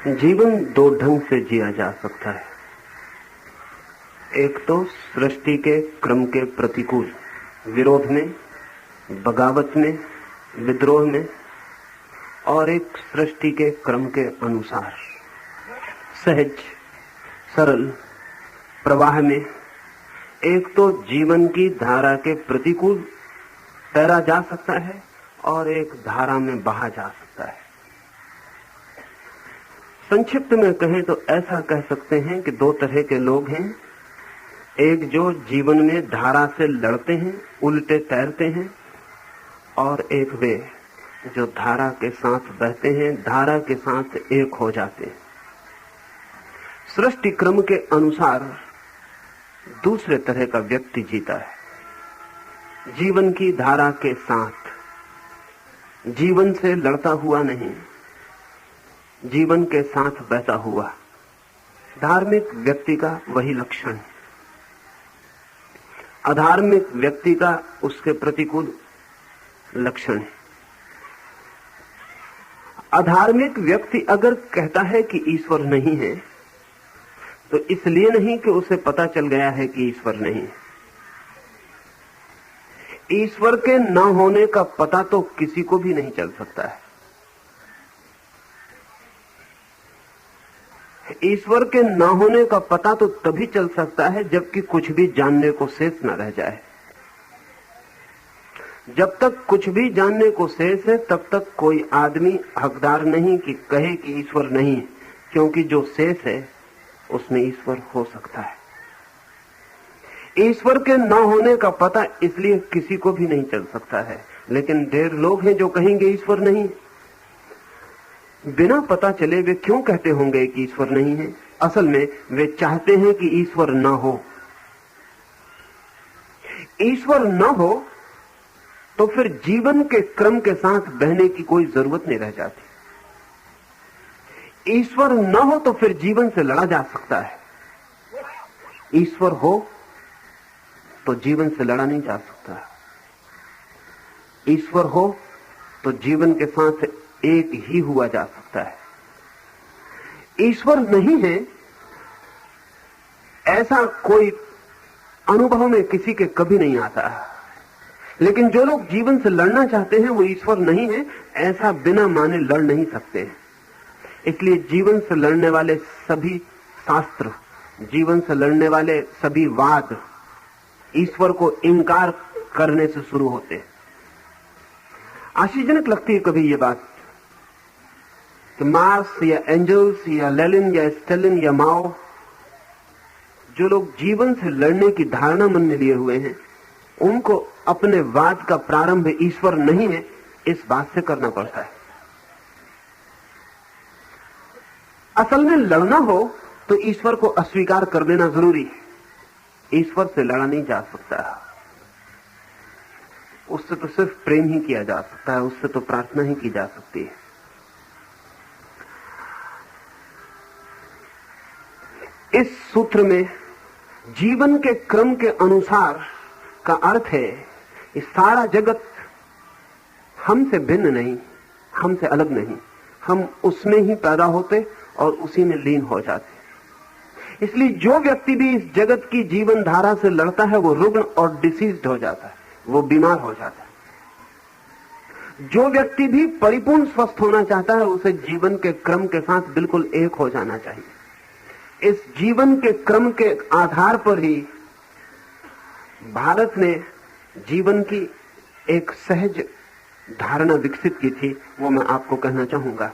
जीवन दो ढंग से जिया जा सकता है। एक तो सृष्टि के क्रम के प्रतिकूल, विरोध में, बगावत में, विद्रोह में, और एक सृष्टि के क्रम के अनुसार सहज सरल प्रवाह में। एक तो जीवन की धारा के प्रतिकूल तैरा जा सकता है और एक धारा में बहा जा सकता है। संक्षिप्त में कहें तो ऐसा कह सकते हैं कि दो तरह के लोग हैं। एक जो जीवन में धारा से लड़ते हैं, उल्टे तैरते हैं, और एक वे जो धारा के साथ बहते हैं, धारा के साथ एक हो जाते हैं। सृष्टि क्रम के अनुसार दूसरे तरह का व्यक्ति जीता है। जीवन की धारा के साथ, जीवन से लड़ता हुआ नहीं, जीवन के साथ बहता हुआ। धार्मिक व्यक्ति का वही लक्षण है। अधार्मिक व्यक्ति का उसके प्रतिकूल लक्षण है। अधार्मिक व्यक्ति अगर कहता है कि ईश्वर नहीं है, तो इसलिए नहीं कि उसे पता चल गया है कि ईश्वर नहीं है। ईश्वर के न होने का पता तो किसी को भी नहीं चल सकता है। ईश्वर के न होने का पता तो तभी चल सकता है जबकि कुछ भी जानने को शेष न रह जाए। जब तक कुछ भी जानने को शेष है, तब तक कोई आदमी हकदार नहीं कि कहे कि ईश्वर नहीं है, क्योंकि जो शेष है उसमें ईश्वर हो सकता है। ईश्वर के न होने का पता इसलिए किसी को भी नहीं चल सकता है। लेकिन ढेर लोग हैं जो कहेंगे ईश्वर नहीं। बिना पता चले वे क्यों कहते होंगे कि ईश्वर नहीं है? असल में वे चाहते हैं कि ईश्वर न हो। ईश्वर न हो तो फिर जीवन के क्रम के साथ बहने की कोई जरूरत नहीं रह जाती। ईश्वर न हो तो फिर जीवन से लड़ा जा सकता है। ईश्वर हो तो जीवन से लड़ा नहीं जा सकता। ईश्वर हो तो जीवन के साथ एक ही हुआ जा सकता है। ईश्वर नहीं है ऐसा कोई अनुभव में किसी के कभी नहीं आता। लेकिन जो लोग जीवन से लड़ना चाहते हैं वो ईश्वर नहीं है ऐसा बिना माने लड़ नहीं सकते। इसलिए जीवन से लड़ने वाले सभी शास्त्र, जीवन से लड़ने वाले सभी वाद ईश्वर को इनकार करने से शुरू होते हैं। आश्चर्यजनक लगती है कभी ये बात कि मार्क्स या एंजल्स या लेनिन या स्टालिन या माओ, जो लोग जीवन से लड़ने की धारणा मन में लिए हुए हैं, उनको अपने वाद का प्रारंभ ईश्वर नहीं है इस बात से करना पड़ता है। असल में लड़ना हो तो ईश्वर को अस्वीकार कर देना जरूरी है। ईश्वर से लड़ा नहीं जा सकता। उससे तो सिर्फ प्रेम ही किया जा सकता है, उससे तो प्रार्थना ही की जा सकती है। इस सूत्र में जीवन के क्रम के अनुसार का अर्थ है कि सारा जगत हमसे भिन्न नहीं, हमसे अलग नहीं, हम उसमें ही पैदा होते और उसी में लीन हो जाते। इसलिए जो व्यक्ति भी इस जगत की जीवन धारा से लड़ता है वो रुग्ण और डिसीज्ड हो जाता है, वो बीमार हो जाता है। जो व्यक्ति भी परिपूर्ण स्वस्थ होना चाहता है उसे जीवन के क्रम के साथ बिल्कुल एक हो जाना चाहिए। इस जीवन के क्रम के आधार पर ही भारत ने जीवन की एक सहज धारणा विकसित की थी। वो मैं आपको कहना चाहूंगा।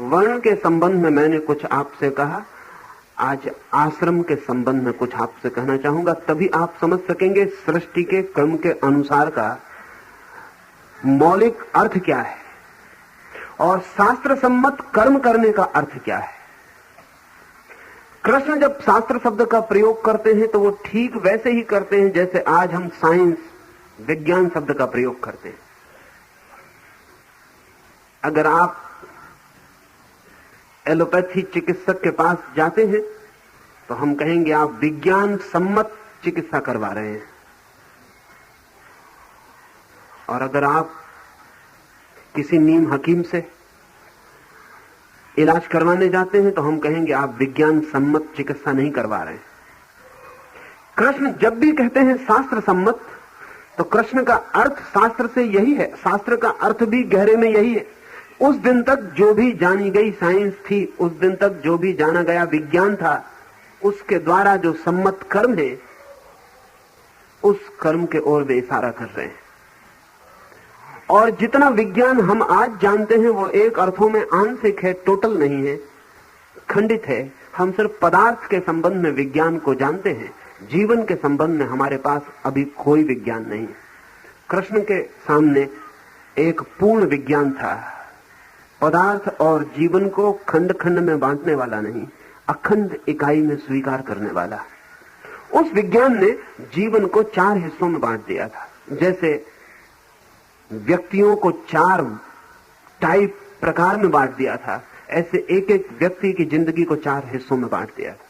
वर्ण के संबंध में मैंने कुछ आपसे कहा, आज आश्रम के संबंध में कुछ आपसे कहना चाहूंगा। तभी आप समझ सकेंगे सृष्टि के क्रम के अनुसार का मौलिक अर्थ क्या है और शास्त्र सम्मत कर्म करने का अर्थ क्या है। कृष्ण जब शास्त्र शब्द का प्रयोग करते हैं तो वो ठीक वैसे ही करते हैं जैसे आज हम साइंस, विज्ञान शब्द का प्रयोग करते हैं। अगर आप एलोपैथी चिकित्सक के पास जाते हैं तो हम कहेंगे आप विज्ञान सम्मत चिकित्सा करवा रहे हैं। और अगर आप किसी नीम हकीम से इलाज करवाने जाते हैं तो हम कहेंगे आप विज्ञान सम्मत चिकित्सा नहीं करवा रहे हैं। कृष्ण जब भी कहते हैं शास्त्र सम्मत, तो कृष्ण का अर्थ शास्त्र से यही है, शास्त्र का अर्थ भी गहरे में यही है। उस दिन तक जो भी जानी गई साइंस थी, उस दिन तक जो भी जाना गया विज्ञान था, उसके द्वारा जो सम्मत कर्म है, उस कर्म के ओर वे इशारा कर रहे हैं। और जितना विज्ञान हम आज जानते हैं वो एक अर्थों में आंशिक है, टोटल नहीं है, खंडित है। हम सिर्फ पदार्थ के संबंध में विज्ञान को जानते हैं, जीवन के संबंध में हमारे पास अभी कोई विज्ञान नहीं है। कृष्ण के सामने एक पूर्ण विज्ञान था, पदार्थ और जीवन को खंड खंड में बांटने वाला नहीं, अखंड इकाई में स्वीकार करने वाला। उस विज्ञान ने जीवन को 4 हिस्सों में बांट दिया था। जैसे व्यक्तियों को 4 टाइप प्रकार में बांट दिया था, ऐसे एक एक व्यक्ति की जिंदगी को 4 हिस्सों में बांट दिया था।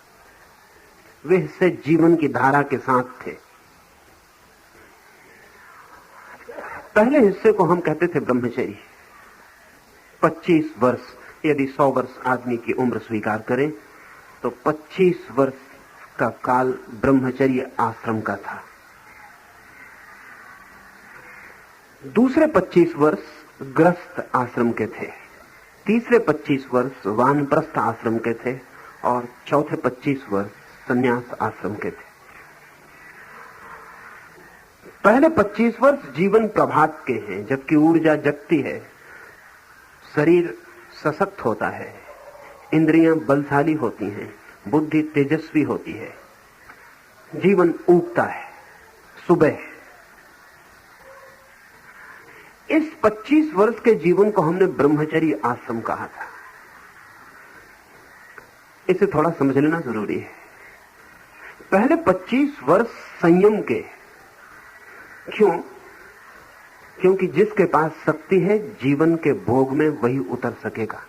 वे हिस्से जीवन की धारा के साथ थे। पहले हिस्से को हम कहते थे ब्रह्मचर्य। 25 वर्ष, यदि 100 वर्ष आदमी की उम्र स्वीकार करें तो 25 वर्ष का काल ब्रह्मचर्य आश्रम का था। दूसरे 25 वर्ष गृहस्थ आश्रम के थे, तीसरे 25 वर्ष वानप्रस्थ आश्रम के थे और चौथे 25 वर्ष संन्यास आश्रम के थे। पहले 25 वर्ष जीवन प्रभात के हैं, जबकि ऊर्जा जगती है, शरीर सशक्त होता है, इंद्रियां बलशाली होती हैं, बुद्धि तेजस्वी होती है, जीवन उगता है सुबह। इस 25 वर्ष के जीवन को हमने ब्रह्मचर्य आश्रम कहा था। इसे थोड़ा समझ लेना जरूरी है। पहले 25 वर्ष संयम के, क्यों? क्योंकि जिसके पास शक्ति है जीवन के भोग में वही उतर सकेगा।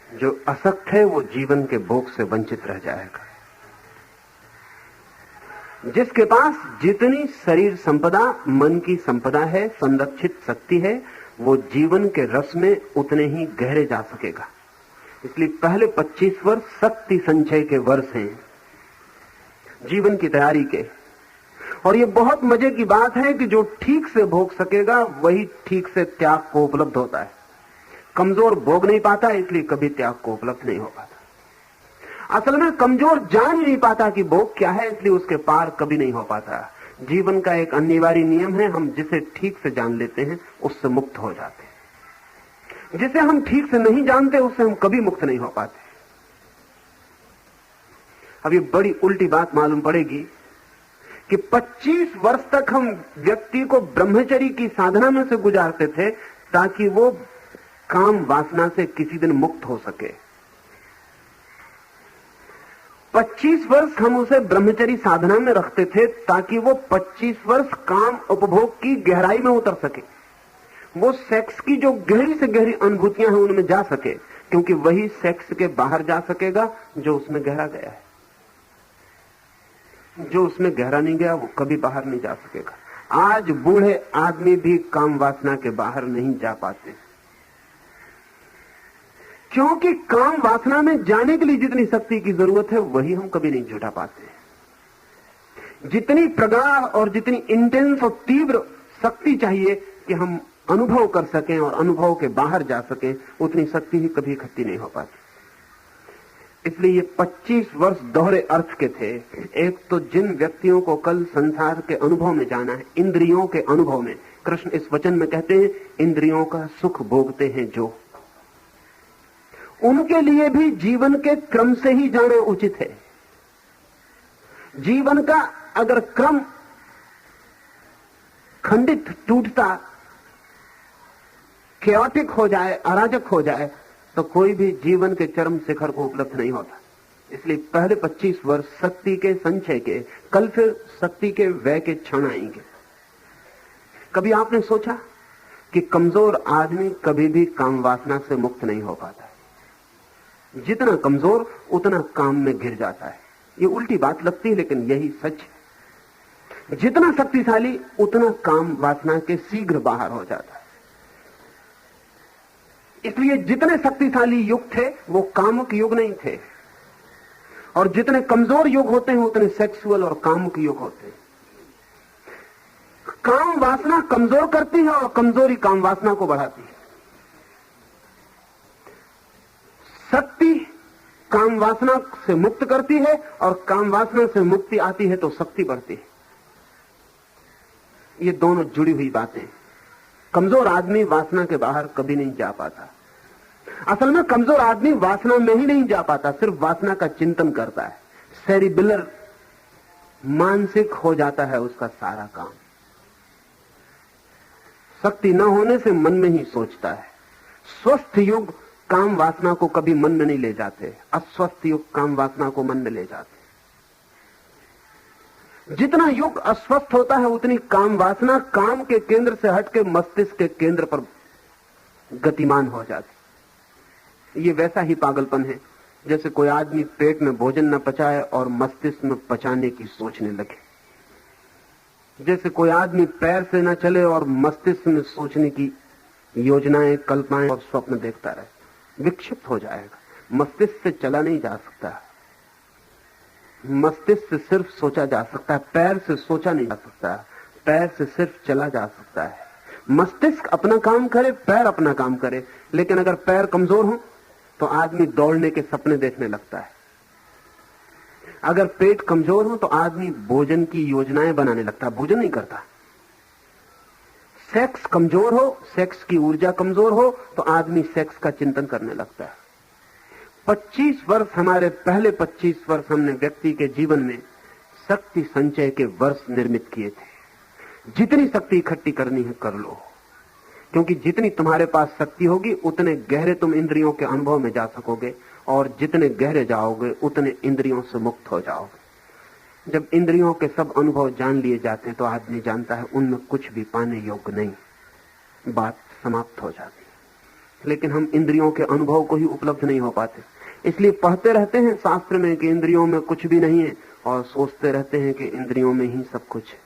जो असक्त है वो जीवन के भोग से वंचित रह जाएगा। जिसके पास जितनी शरीर संपदा, मन की संपदा है, संरक्षित शक्ति है, वो जीवन के रस में उतने ही गहरे जा सकेगा। इसलिए पहले 25 वर्ष शक्ति संचय के वर्ष हैं, जीवन की तैयारी के। और ये बहुत मजे की बात है कि जो ठीक से भोग सकेगा वही ठीक से त्याग को उपलब्ध होता है। कमजोर भोग नहीं पाता, इसलिए कभी त्याग को उपलब्ध नहीं हो पाता। असल में कमजोर जान ही नहीं पाता कि भोग क्या है, इसलिए उसके पार कभी नहीं हो पाता। जीवन का एक अनिवार्य नियम है, हम जिसे ठीक से जान लेते हैं उससे मुक्त हो जाते हैं। जिसे हम ठीक से नहीं जानते उससे हम कभी मुक्त नहीं हो पाते। अब ये बड़ी उल्टी बात मालूम पड़ेगी कि 25 वर्ष तक हम व्यक्ति को ब्रह्मचर्य की साधना में से गुजारते थे ताकि वो काम वासना से किसी दिन मुक्त हो सके। 25 वर्ष हम उसे ब्रह्मचर्य साधना में रखते थे ताकि वो 25 वर्ष काम उपभोग की गहराई में उतर सके, वो सेक्स की जो गहरी से गहरी अनुभूतियां हैं उनमें जा सके, क्योंकि वही सेक्स के बाहर जा सकेगा जो उसमें गहरा गया है। जो उसमें गहरा नहीं गया वो कभी बाहर नहीं जा सकेगा। आज बूढ़े आदमी भी काम वासना के बाहर नहीं जा पाते, क्योंकि काम वासना में जाने के लिए जितनी शक्ति की जरूरत है वही हम कभी नहीं जुटा पाते। जितनी प्रगाढ़ और जितनी इंटेंस और तीव्र शक्ति चाहिए कि हम अनुभव कर सकें और अनुभव के बाहर जा सकें, उतनी शक्ति ही कभी इकट्ठी नहीं हो पाती। इसलिए ये 25 वर्ष दोहरे अर्थ के थे। एक तो जिन व्यक्तियों को कल संसार के अनुभव में जाना है, इंद्रियों के अनुभव में, कृष्ण इस वचन में कहते हैं इंद्रियों का सुख भोगते हैं जो, उनके लिए भी जीवन के क्रम से ही जाना उचित है। जीवन का अगर क्रम खंडित, टूटता, कैओटिक हो जाए, अराजक हो जाए, तो कोई भी जीवन के चरम शिखर को उपलब्ध नहीं होता। इसलिए पहले 25 वर्ष शक्ति के संचय के, कल फिर शक्ति के व्यय के क्षण आएंगे। कभी आपने सोचा कि कमजोर आदमी कभी भी काम वासना से मुक्त नहीं हो पाता? जितना कमजोर उतना काम में घिर जाता है। ये उल्टी बात लगती है लेकिन यही सच है। जितना शक्तिशाली उतना काम वासना के शीघ्र बाहर हो जाता है। इसलिए जितने शक्तिशाली युग थे वो कामुक युग नहीं थे, और जितने कमजोर युग होते हैं उतने सेक्सुअल और कामुक युग होते हैं। काम वासना कमजोर करती है और कमजोरी काम वासना को बढ़ाती है। शक्ति काम वासना से मुक्त करती है और काम वासना से मुक्ति आती है तो शक्ति बढ़ती है। ये दोनों जुड़ी हुई बातें। कमजोर आदमी वासना के बाहर कभी नहीं जा पाता। असल में कमजोर आदमी वासना में ही नहीं जा पाता, सिर्फ वासना का चिंतन करता है। सेरिबेलर मानसिक हो जाता है उसका सारा काम। शक्ति न होने से मन में ही सोचता है। स्वस्थ युग काम वासना को कभी मन में नहीं ले जाते, अस्वस्थ युग काम वासना को मन में ले जाते। जितना युग अस्वस्थ होता है उतनी काम वासना काम के केंद्र से हटके मस्तिष्क के केंद्र पर गतिमान हो जाती। ये वैसा ही पागलपन है जैसे कोई आदमी पेट में भोजन न पचाए और मस्तिष्क में पचाने की सोचने लगे, जैसे कोई आदमी पैर से न चले और मस्तिष्क में सोचने की योजनाएं, कल्पनाएं और स्वप्न देखता रहे, विक्षिप्त हो जाएगा। मस्तिष्क से चला नहीं जा सकता, मस्तिष्क से सिर्फ सोचा जा सकता है, पैर से सोचा नहीं जा सकता, पैर से सिर्फ चला जा सकता है। मस्तिष्क अपना काम करे, पैर अपना काम करे, लेकिन अगर पैर कमजोर हो तो आदमी दौड़ने के सपने देखने लगता है। अगर पेट कमजोर हो तो आदमी भोजन की योजनाएं बनाने लगता है, भोजन नहीं करता। सेक्स कमजोर हो, सेक्स की ऊर्जा कमजोर हो तो आदमी सेक्स का चिंतन करने लगता है। 25 वर्ष, हमारे पहले 25 वर्ष हमने व्यक्ति के जीवन में शक्ति संचय के वर्ष निर्मित किए थे। जितनी शक्ति इकट्ठी करनी है कर लो, क्योंकि जितनी तुम्हारे पास शक्ति होगी उतने गहरे तुम इंद्रियों के अनुभव में जा सकोगे, और जितने गहरे जाओगे उतने इंद्रियों से मुक्त हो जाओगे। जब इंद्रियों के सब अनुभव जान लिए जाते हैं तो आदमी जानता है उनमें कुछ भी पाने योग्य नहीं, बात समाप्त हो जाती है। लेकिन हम इंद्रियों के अनुभव को ही उपलब्ध नहीं हो पाते, इसलिए पढ़ते रहते हैं शास्त्र में कि इंद्रियों में कुछ भी नहीं है, और सोचते रहते हैं कि इंद्रियों में ही सब कुछ है।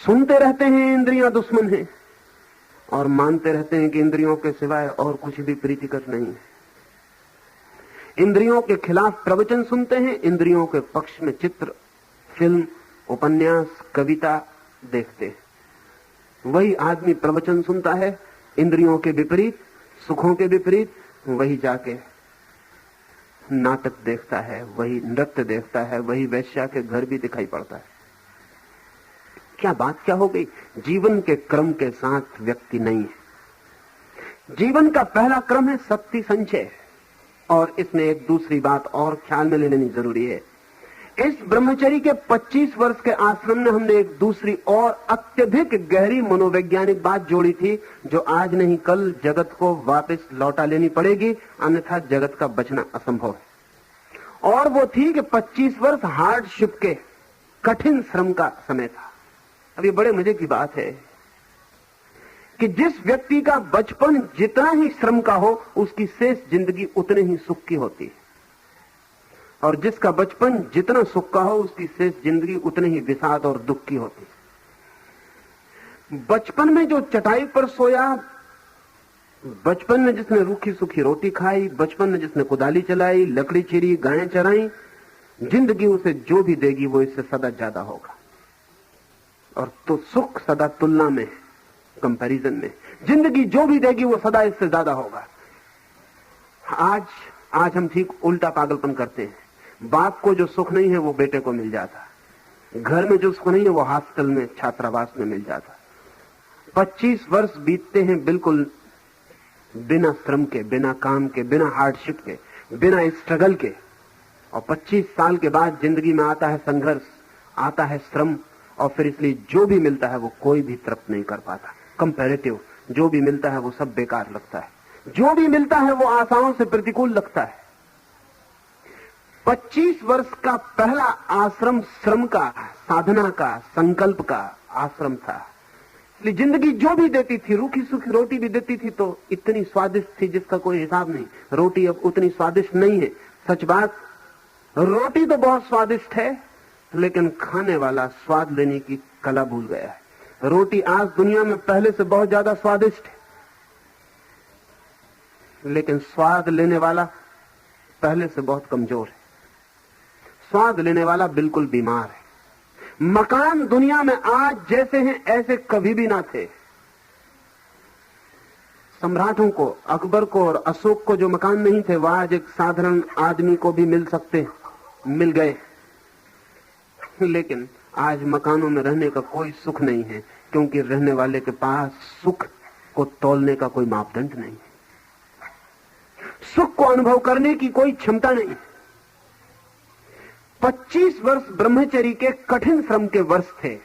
सुनते रहते हैं इंद्रियां दुश्मन है, और मानते रहते हैं कि इंद्रियों के सिवाय और कुछ भी प्रीतिकर नहीं है। इंद्रियों के खिलाफ प्रवचन सुनते हैं, इंद्रियों के पक्ष में चित्र, फिल्म, उपन्यास, कविता देखते हैं। वही आदमी प्रवचन सुनता है इंद्रियों के विपरीत, सुखों के विपरीत, वही जाके नाटक देखता है, वही नृत्य देखता है, वही वेश्या के घर भी दिखाई पड़ता है। क्या बात क्या हो गई? जीवन के क्रम के साथ व्यक्ति नहीं है। जीवन का पहला क्रम है शक्ति संचय, और इसमें एक दूसरी बात और ख्याल में ले लेनी जरूरी है। इस ब्रह्मचर्य के 25 वर्ष के आश्रम में हमने एक दूसरी और अत्यधिक गहरी मनोवैज्ञानिक बात जोड़ी थी, जो आज नहीं कल जगत को वापस लौटा लेनी पड़ेगी, अन्यथा जगत का बचना असंभव है। और वो थी कि 25 वर्ष हार्डशिप के, कठिन श्रम का समय था। अब ये बड़े मजे की बात है कि जिस व्यक्ति का बचपन जितना ही श्रम का हो उसकी शेष जिंदगी उतने ही सुख की होती है, और जिसका बचपन जितना सुख का हो उसकी शेष जिंदगी उतने ही विषाद और दुख की होती है। बचपन में जो चटाई पर सोया, बचपन में जिसने रूखी सूखी रोटी खाई, बचपन में जिसने कुदाली चलाई, लकड़ी चीरी, गायें चराई, जिंदगी उसे जो भी देगी वो इससे सदा ज्यादा होगा। और तो सुख सदा तुलना में, कंपैरिजन में, जिंदगी जो भी देगी वो सदा इससे ज्यादा होगा। आज हम ठीक उल्टा पागलपन करते हैं। बाप को जो सुख नहीं है वो बेटे को मिल जाता, घर में जो सुख नहीं है वो हॉस्टल में, छात्रावास में मिल जाता। 25 वर्ष बीतते हैं बिल्कुल बिना श्रम के, बिना काम के, बिना हार्डशिप के, बिना स्ट्रगल के, और 25 साल के बाद जिंदगी में आता है संघर्ष, आता है श्रम, और फिर इसलिए जो भी मिलता है वो कोई भी तृप्त नहीं कर पाता। कंपैरेटिव जो भी मिलता है वो सब बेकार लगता है, जो भी मिलता है वो आशाओं से प्रतिकूल लगता है। 25 वर्ष का पहला आश्रम श्रम का, साधना का, संकल्प का आश्रम था। इसलिए जिंदगी जो भी देती थी, रूखी सूखी रोटी भी देती थी तो इतनी स्वादिष्ट थी जिसका कोई हिसाब नहीं। रोटी अब उतनी स्वादिष्ट नहीं है। सच बात, रोटी तो बहुत स्वादिष्ट है, लेकिन खाने वाला स्वाद लेने की कला भूल गया है। रोटी आज दुनिया में पहले से बहुत ज्यादा स्वादिष्ट है, लेकिन स्वाद लेने वाला पहले से बहुत कमजोर है। स्वाद लेने वाला बिल्कुल बीमार है। मकान दुनिया में आज जैसे हैं ऐसे कभी भी ना थे। सम्राटों को, अकबर को और अशोक को जो मकान नहीं थे, वह आज एक साधारण आदमी को भी मिल सकते, मिल गए। लेकिन आज मकानों में रहने का कोई सुख नहीं है, क्योंकि रहने वाले के पास सुख को तौलने का कोई मापदंड नहीं है, सुख को अनुभव करने की कोई क्षमता नहीं। 25 वर्ष ब्रह्मचर्य के कठिन श्रम के वर्ष थे।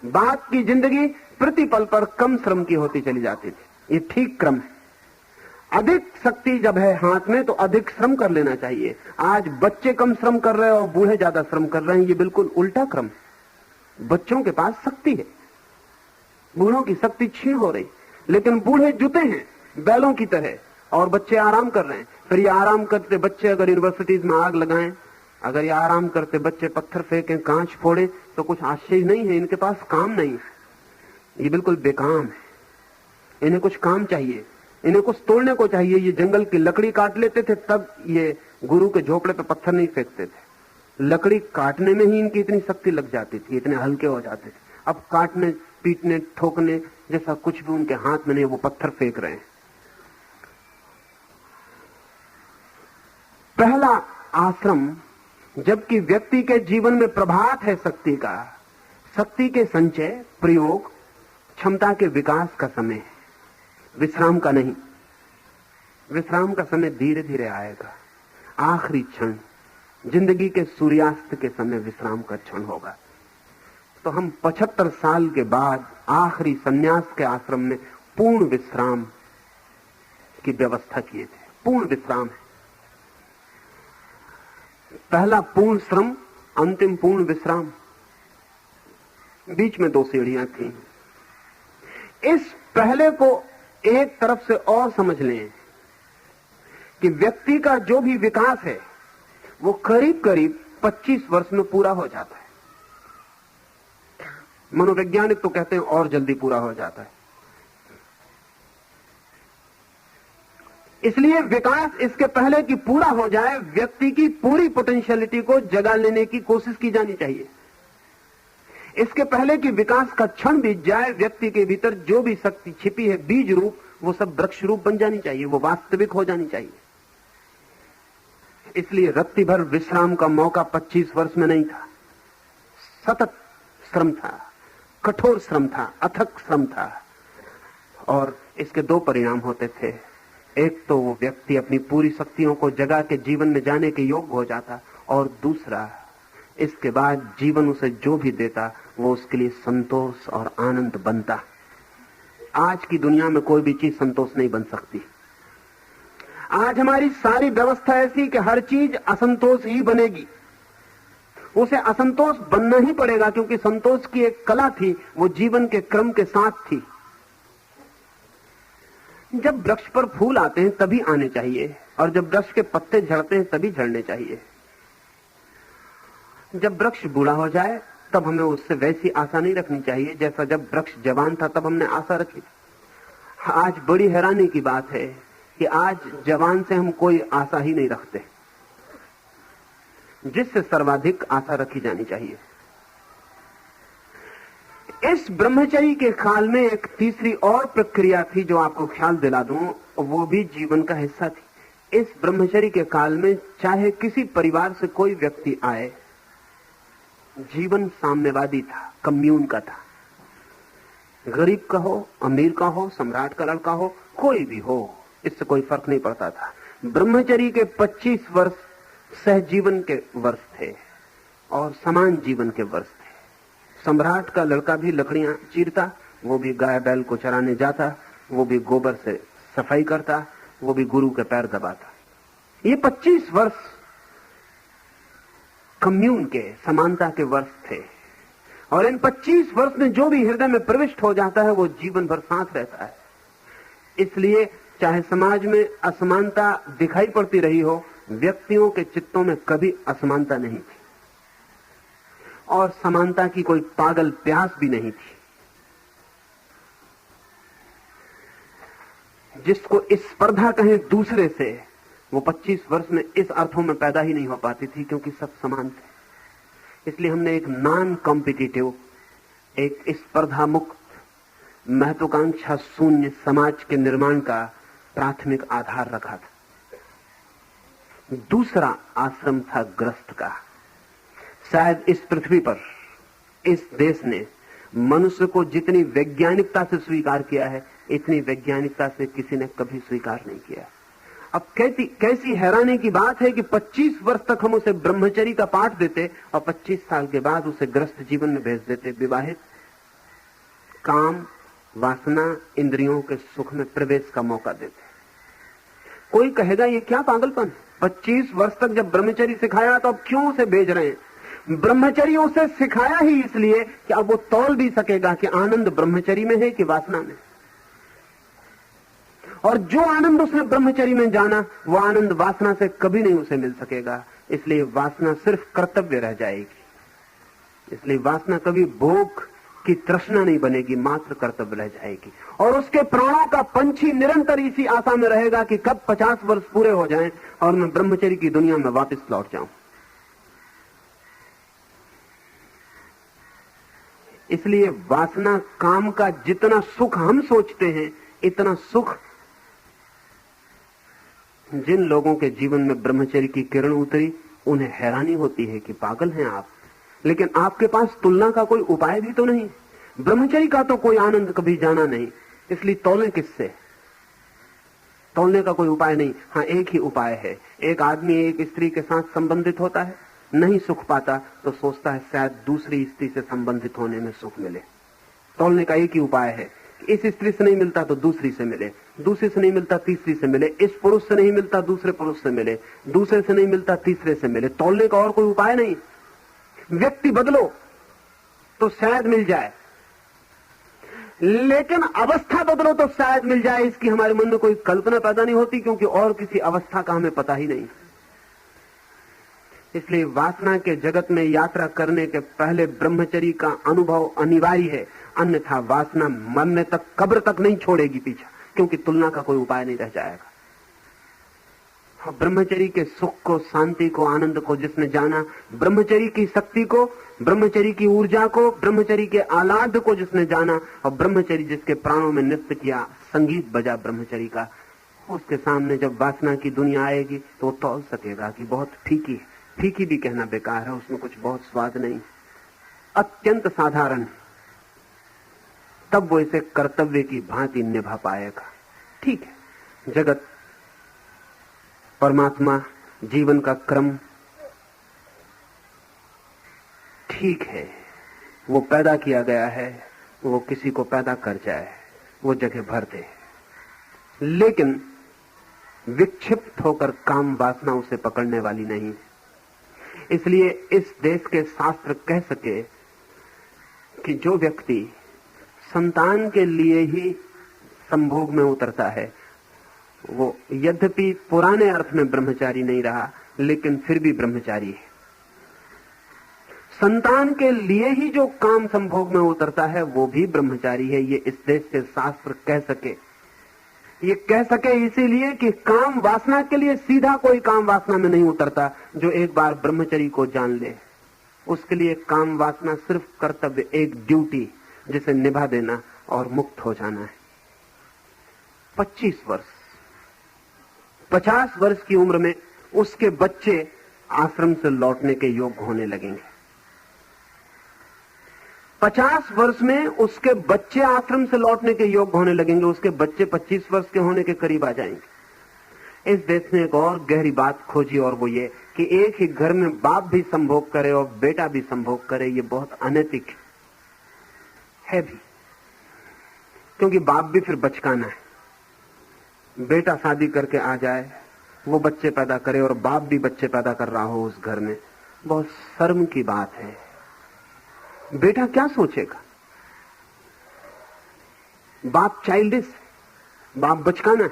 बाद की जिंदगी प्रतिपल पर कम श्रम की होती चली जाती थी। ये ठीक क्रम है। अधिक शक्ति जब है हाथ में तो अधिक श्रम कर लेना चाहिए। आज बच्चे कम श्रम कर रहे हैं और बूढ़े ज्यादा श्रम कर रहे हैं, ये बिल्कुल उल्टा क्रम है। बच्चों के पास शक्ति है, बूढ़ों की शक्ति छीन हो रही, लेकिन बूढ़े जुटे हैं बैलों की तरह और बच्चे आराम कर रहे हैं। फिर ये आराम करते बच्चे अगर यूनिवर्सिटीज में आग लगाएं, अगर ये आराम करते बच्चे पत्थर फेंकें, कांच फोड़े, तो कुछ आश्चर्य नहीं है, इनके पास काम नहीं है। ये बिल्कुल बेकाम है। इन्हें कुछ काम चाहिए, इन्हें कुछ तोड़ने को चाहिए। ये जंगल की लकड़ी काट लेते थे, तब ये गुरु के झोपड़े पे पत्थर नहीं फेंकते थे। लकड़ी काटने में ही इनकी इतनी शक्ति लग जाती थी, इतने हल्के हो जाते थे। अब काटने, पीटने, ठोकने जैसा कुछ भी उनके हाथ में नहीं, वो पत्थर फेंक रहे हैं। पहला आश्रम, जबकि व्यक्ति के जीवन में प्रभात है शक्ति का, शक्ति के संचय, प्रयोग, क्षमता के विकास का समय है, विश्राम का नहीं। विश्राम का समय धीरे धीरे आएगा। आखिरी क्षण, जिंदगी के सूर्यास्त के समय विश्राम का क्षण होगा। तो हम 75 साल के बाद आखिरी सन्यास के आश्रम में पूर्ण विश्राम की व्यवस्था किए थे। पूर्ण विश्राम है। पहला पूर्ण श्रम, अंतिम पूर्ण विश्राम, बीच में 2 सीढ़ियां थी। इस पहले को एक तरफ से और समझ लें कि व्यक्ति का जो भी विकास है वो करीब करीब 25 वर्ष में पूरा हो जाता है। मनोवैज्ञानिक तो कहते हैं और जल्दी पूरा हो जाता है। इसलिए विकास इसके पहले कि पूरा हो जाए, व्यक्ति की पूरी पोटेंशियलिटी को जगा लेने की कोशिश की जानी चाहिए। इसके पहले कि विकास का क्षण बीत जाए, व्यक्ति के भीतर जो भी शक्ति छिपी है बीज रूप, वो सब वृक्ष रूप बन जानी चाहिए, वो वास्तविक हो जानी चाहिए। इसलिए रत्ती भर विश्राम का मौका 25 वर्ष में नहीं था। सतत श्रम था, कठोर श्रम था, अथक श्रम था। और इसके 2 परिणाम होते थे। एक तो वो व्यक्ति अपनी पूरी शक्तियों को जगा के जीवन में जाने के योग्य हो जाता, और दूसरा, इसके बाद जीवन उसे जो भी देता वो उसके लिए संतोष और आनंद बनता। आज की दुनिया में कोई भी चीज संतोष नहीं बन सकती। आज हमारी सारी व्यवस्था ऐसी कि हर चीज असंतोष ही बनेगी। उसे असंतोष बनना ही पड़ेगा, क्योंकि संतोष की एक कला थी, वो जीवन के क्रम के साथ थी। जब वृक्ष पर फूल आते हैं तभी आने चाहिए, और जब वृक्ष के पत्ते झड़ते हैं तभी झड़ने चाहिए। जब वृक्ष बूढ़ा हो जाए तब हमें उससे वैसी आशा नहीं रखनी चाहिए जैसा जब वृक्ष जवान था तब हमने आशा रखी। आज बड़ी हैरानी की बात है कि आज जवान से हम कोई आशा ही नहीं रखते, जिससे सर्वाधिक आशा रखी जानी चाहिए। इस ब्रह्मचर्य के काल में एक तीसरी और प्रक्रिया थी जो आपको ख्याल दिला दूं, वो भी जीवन का हिस्सा थी। इस ब्रह्मचर्य के काल में चाहे किसी परिवार से कोई व्यक्ति आए, जीवन साम्यवादी था, कम्यून का था। गरीब का हो, अमीर का हो, सम्राट का लड़का हो, कोई भी हो, इससे कोई फर्क नहीं पड़ता था। ब्रह्मचर्य के 25 वर्ष सहजीवन के वर्ष थे और समान जीवन के वर्ष थे। सम्राट का लड़का भी लकड़ियां चीरता, वो भी गाय बैल को चराने जाता, वो भी गोबर से सफाई करता, वो भी गुरु के पैर दबाता। ये 25 वर्ष कम्यून के, समानता के वर्ष थे। और इन 25 वर्ष में जो भी हृदय में प्रविष्ट हो जाता है वो जीवन भर साथ रहता है। इसलिए चाहे समाज में असमानता दिखाई पड़ती रही हो, व्यक्तियों के चित्तों में कभी असमानता नहीं थी और समानता की कोई पागल प्यास भी नहीं थी। जिसको स्पर्धा कहें दूसरे से, वो 25 वर्ष में इस अर्थों में पैदा ही नहीं हो पाती थी, क्योंकि सब समान थे। इसलिए हमने एक नॉन कॉम्पिटिटिव, एक स्पर्धा मुक्त, महत्वाकांक्षा शून्य समाज के निर्माण का प्राथमिक आधार रखा था। दूसरा आश्रम था ग्रस्त का। शायद इस पृथ्वी पर, इस देश ने मनुष्य को जितनी वैज्ञानिकता से स्वीकार किया है, इतनी वैज्ञानिकता से किसी ने कभी स्वीकार नहीं किया। अब कैसी हैरानी की बात है कि 25 वर्ष तक हम उसे ब्रह्मचर्य का पाठ देते और 25 साल के बाद उसे ग्रस्त जीवन में भेज देते, विवाहित, काम, वासना, इंद्रियों के सुख में प्रवेश का मौका देते। कोई कहेगा ये क्या पागलपन, 25 वर्ष तक जब ब्रह्मचर्य सिखाया तो अब क्यों उसे भेज रहे हैं? ब्रह्मचर्य उसे सिखाया ही इसलिए कि अब वो तौल भी सकेगा कि आनंद ब्रह्मचर्य में है कि वासना में। और जो आनंद उसने ब्रह्मचर्य में जाना, वो आनंद वासना से कभी नहीं उसे मिल सकेगा। इसलिए वासना सिर्फ कर्तव्य रह जाएगी। इसलिए वासना कभी भोग की तृष्णा नहीं बनेगी, मात्र कर्तव्य रह जाएगी। और उसके प्राणों का पंछी निरंतर इसी आशा में रहेगा कि कब 50 वर्ष पूरे हो जाएं और मैं ब्रह्मचर्य की दुनिया में वापस लौट जाऊं। इसलिए वासना, काम का जितना सुख हम सोचते हैं, इतना सुख जिन लोगों के जीवन में ब्रह्मचर्य की किरण उतरी, उन्हें हैरानी होती है कि पागल हैं आप, लेकिन आपके पास तुलना का कोई उपाय भी तो नहीं। ब्रह्मचर्य का तो कोई आनंद कभी जाना नहीं, इसलिए तौलें किससे? तौलने का कोई उपाय नहीं। हाँ, एक ही उपाय है। एक आदमी एक स्त्री के साथ संबंधित होता है, नहीं सुख पाता तो सोचता है शायद दूसरी स्त्री से संबंधित होने में सुख मिले। तौलने का एक ही उपाय है, इस स्त्री से नहीं मिलता तो दूसरी से मिले, दूसरी से नहीं मिलता तीसरी से मिले, इस पुरुष से नहीं मिलता दूसरे पुरुष से मिले, दूसरे से नहीं मिलता तीसरे से मिले। तौलने का और कोई उपाय नहीं। व्यक्ति बदलो तो शायद मिल जाए, लेकिन अवस्था बदलो तो शायद मिल जाए, इसकी हमारे मन में कोई कल्पना पैदा नहीं होती, क्योंकि और किसी अवस्था का हमें पता ही नहीं। इसलिए वासना के जगत में यात्रा करने के पहले ब्रह्मचर्य का अनुभव अनिवार्य है, अन्यथा वासना मरने तक, कब्र तक नहीं छोड़ेगी पीछा, क्योंकि तुलना का कोई उपाय नहीं रह जाएगा। ब्रह्मचर्य के सुख को, शांति को, आनंद को जिसने जाना, ब्रह्मचर्य की शक्ति को, ब्रह्मचर्य की ऊर्जा को, ब्रह्मचर्य के आह्लाद को जिसने जाना, और ब्रह्मचर्य जिसके प्राणों में नृत्य किया, संगीत बजा ब्रह्मचर्य का, उसके सामने जब वासना की दुनिया आएगी तो वो तौल सकेगा कि बहुत फीकी है। फीकी भी कहना बेकार है, उसमें कुछ बहुत स्वाद नहीं, अत्यंत साधारण। तब वो इसे कर्तव्य की भांति निभा पाएगा। ठीक है, जगत, परमात्मा, जीवन का क्रम ठीक है, वो पैदा किया गया है, वो किसी को पैदा कर जाए, वो जगह भर दे, लेकिन विक्षिप्त होकर काम वासना उसे पकड़ने वाली नहीं। इसलिए इस देश के शास्त्र कह सके कि जो व्यक्ति संतान के लिए ही संभोग में उतरता है, वो यद्यपि पुराने अर्थ में ब्रह्मचारी नहीं रहा, लेकिन फिर भी ब्रह्मचारी है। संतान के लिए ही जो काम संभोग में उतरता है, वो भी ब्रह्मचारी है। ये इस देश के शास्त्र कह सके। ये कह सके इसीलिए कि काम वासना के लिए सीधा कोई काम वासना में नहीं उतरता। जो एक बार ब्रह्मचर्य को जान ले, उसके लिए काम वासना सिर्फ कर्तव्य, एक ड्यूटी, जिसे निभा देना और मुक्त हो जाना है। 25 वर्ष, 50 वर्ष की उम्र में उसके बच्चे आश्रम से लौटने के योग्य होने लगेंगे। 50 वर्ष में उसके बच्चे आश्रम से लौटने के योग्य होने लगेंगे। उसके बच्चे 25 वर्ष के होने के करीब आ जाएंगे। इस देश ने एक और गहरी बात खोजी, और वो ये कि एक ही घर में बाप भी संभोग करे और बेटा भी संभोग करे, ये बहुत अनैतिक है भी, क्योंकि बाप भी फिर बचकाना है। बेटा शादी करके आ जाए, वो बच्चे पैदा करे और बाप भी बच्चे पैदा कर रहा हो उस घर में, बहुत शर्म की बात है। बेटा क्या सोचेगा? बाप चाइल्डिश, बाप बचकाना,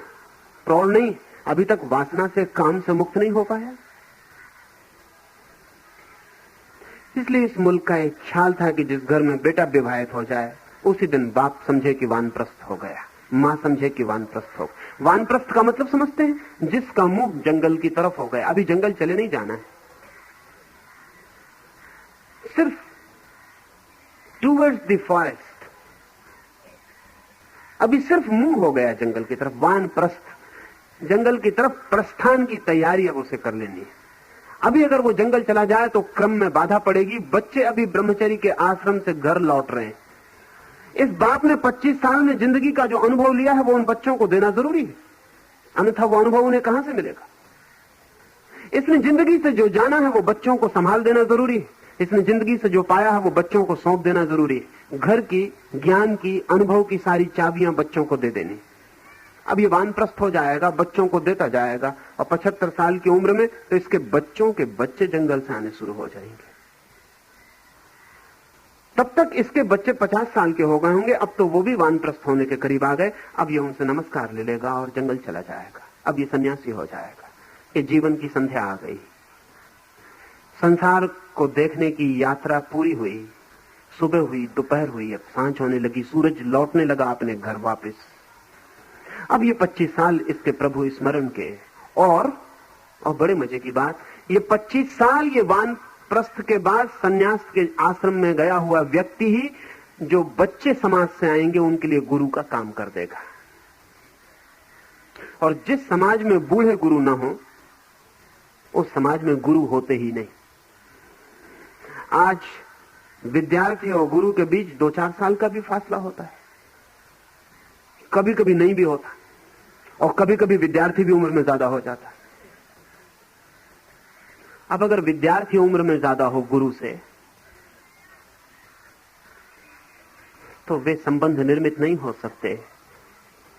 प्रौढ़ नहीं, अभी तक वासना से, काम से मुक्त नहीं हो पाया। इसलिए इस मुल्क का एक ख्याल था कि जिस घर में बेटा विवाहित हो जाए, उसी दिन बाप समझे कि वानप्रस्थ हो गया, मां समझे कि वानप्रस्थ हो। वानप्रस्थ का मतलब समझते हैं? जिसका मुंह जंगल की तरफ हो गया। अभी जंगल चले नहीं जाना है, सिर्फ टूवर्ड्स द फॉरेस्ट, अभी सिर्फ मुंह हो गया जंगल की तरफ। वानप्रस्थ, जंगल की तरफ प्रस्थान की तैयारी अब उसे कर लेनी है। अभी अगर वो जंगल चला जाए तो क्रम में बाधा पड़ेगी। बच्चे अभी ब्रह्मचर्य के आश्रम से घर लौट रहे हैं। इस बाप ने 25 साल में जिंदगी का जो अनुभव लिया है वो उन बच्चों को देना जरूरी है, अन्यथा वो अनुभव उन्हें कहां से मिलेगा। इसने जिंदगी से जो जाना है वो बच्चों को संभाल देना जरूरी है। इसने जिंदगी से जो पाया है वो बच्चों को सौंप देना जरूरी है। घर की, ज्ञान की, अनुभव की सारी चाबियां बच्चों को दे देनी। अब ये वानप्रस्थ हो जाएगा, बच्चों को देता जाएगा, और 75 साल की उम्र में तो इसके बच्चों के बच्चे जंगल से आने शुरू हो जाएंगे। तब तक इसके बच्चे 50 साल के हो गए होंगे। अब तो वो भी वानप्रस्थ होने के करीब आ गए। अब ये उनसे नमस्कार ले लेगा और जंगल चला जाएगा। अब ये सन्यासी हो जाएगा। ये जीवन की संध्या आ गई, संसार को देखने की यात्रा पूरी हुई। सुबह हुई, दोपहर हुई, अब सांझ होने लगी, सूरज लौटने लगा अपने घर वापस। अब ये 25 साल इसके प्रभु स्मरण के, और बड़े मजे की बात, ये 25 साल ये वानप्रस्थ के बाद सन्यास के आश्रम में गया हुआ व्यक्ति ही जो बच्चे समाज से आएंगे उनके लिए गुरु का काम कर देगा। और जिस समाज में बूढ़े गुरु ना हो उस समाज में गुरु होते ही नहीं। आज विद्यार्थी और गुरु के बीच 2-4 साल का भी फासला होता है, कभी कभी नहीं भी होता, और कभी कभी विद्यार्थी भी उम्र में ज्यादा हो जाता है। अब अगर विद्यार्थी उम्र में ज्यादा हो गुरु से तो वे संबंध निर्मित नहीं हो सकते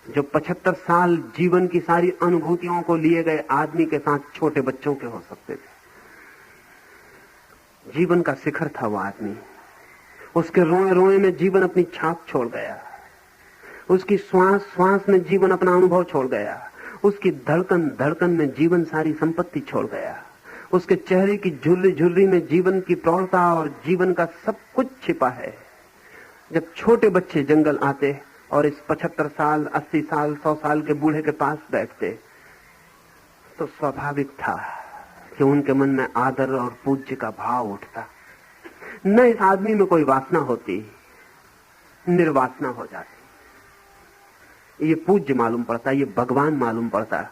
जो 75 साल जीवन की सारी अनुभूतियों को लिए गए आदमी के साथ छोटे बच्चों के हो सकते थे। जीवन का शिखर था वो आदमी, उसके रोए रोए में जीवन अपनी छाप छोड़ गया, उसकी श्वास श्वास में जीवन अपना अनुभव छोड़ गया, उसकी धड़कन धड़कन में जीवन सारी संपत्ति छोड़ गया, उसके चेहरे की झुर्री झुर्री में जीवन की प्रौढ़ता और जीवन का सब कुछ छिपा है। जब छोटे बच्चे जंगल आते और इस 75 साल, 80 साल, 100 साल के बूढ़े के पास बैठते तो स्वाभाविक था कि उनके मन में आदर और पूज्य का भाव उठता। न इस आदमी में कोई वासना होती, निर्वासना हो जाती। ये पूज्य मालूम पड़ता, ये भगवान मालूम पड़ता।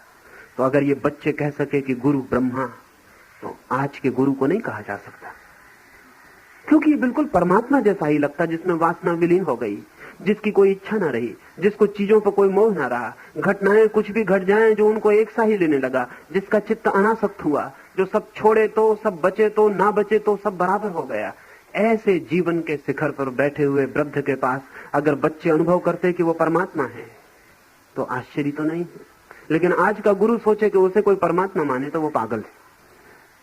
तो अगर ये बच्चे कह सके कि गुरु ब्रह्मा, तो आज के गुरु को नहीं कहा जा सकता, क्योंकि ये बिल्कुल परमात्मा जैसा ही लगता, जिसमें वासना विलीन हो गई, जिसकी कोई इच्छा ना रही, जिसको चीजों पर कोई मोह ना रहा, घटनाएं कुछ भी घट जाएं जो उनको एक सा ही लेने लगा, जिसका चित्त अनासक्त हुआ, जो सब छोड़े तो सब बचे तो ना बचे तो सब बराबर हो गया। ऐसे जीवन के शिखर पर बैठे हुए वृद्ध के पास अगर बच्चे अनुभव करते कि वो परमात्मा है तो आश्चर्य तो नहीं। लेकिन आज का गुरु सोचे कि उसे कोई परमात्मा माने तो वो पागल है,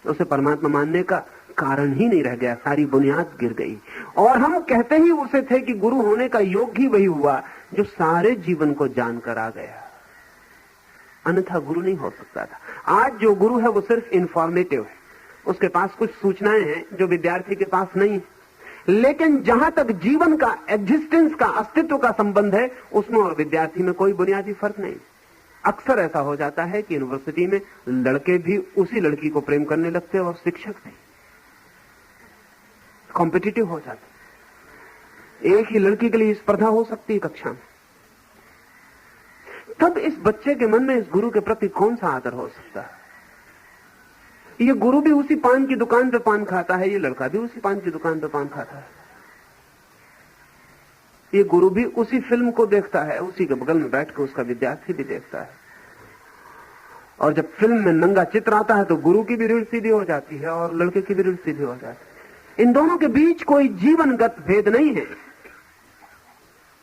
उसे परमात्मा मानने का कारण ही नहीं रह गया, सारी बुनियाद गिर गई। और हम कहते ही उसे थे कि गुरु होने का योग ही वही हुआ जो सारे जीवन को जानकर आ गया, अन्यथा गुरु नहीं हो सकता था। आज जो गुरु है वो सिर्फ इंफॉर्मेटिव है, उसके पास कुछ सूचनाएं हैं जो विद्यार्थी के पास नहीं है। लेकिन जहां तक जीवन का, एग्जिस्टेंस का, अस्तित्व का संबंध है, उसमें और विद्यार्थी में कोई बुनियादी फर्क नहीं। अक्सर ऐसा हो जाता है कि यूनिवर्सिटी में लड़के भी उसी लड़की को प्रेम करने लगते हैं और शिक्षक नहीं, कॉम्पिटिटिव हो जाते। एक ही लड़की के लिए स्पर्धा हो सकती है कक्षा में। तब इस बच्चे के मन में इस गुरु के प्रति कौन सा आदर हो सकता है? ये गुरु भी उसी पान की दुकान पे पान खाता है, ये लड़का भी उसी पान की दुकान पे पान खाता है। ये गुरु भी उसी फिल्म को देखता है, उसी के बगल में बैठ के उसका विद्यार्थी भी देखता है। और जब फिल्म में नंगा चित्र आता है तो गुरु की भी रीढ़ सीधी हो जाती है और लड़के की भी रीढ़ सीधी हो जाती है। इन दोनों के बीच कोई जीवनगत भेद नहीं है।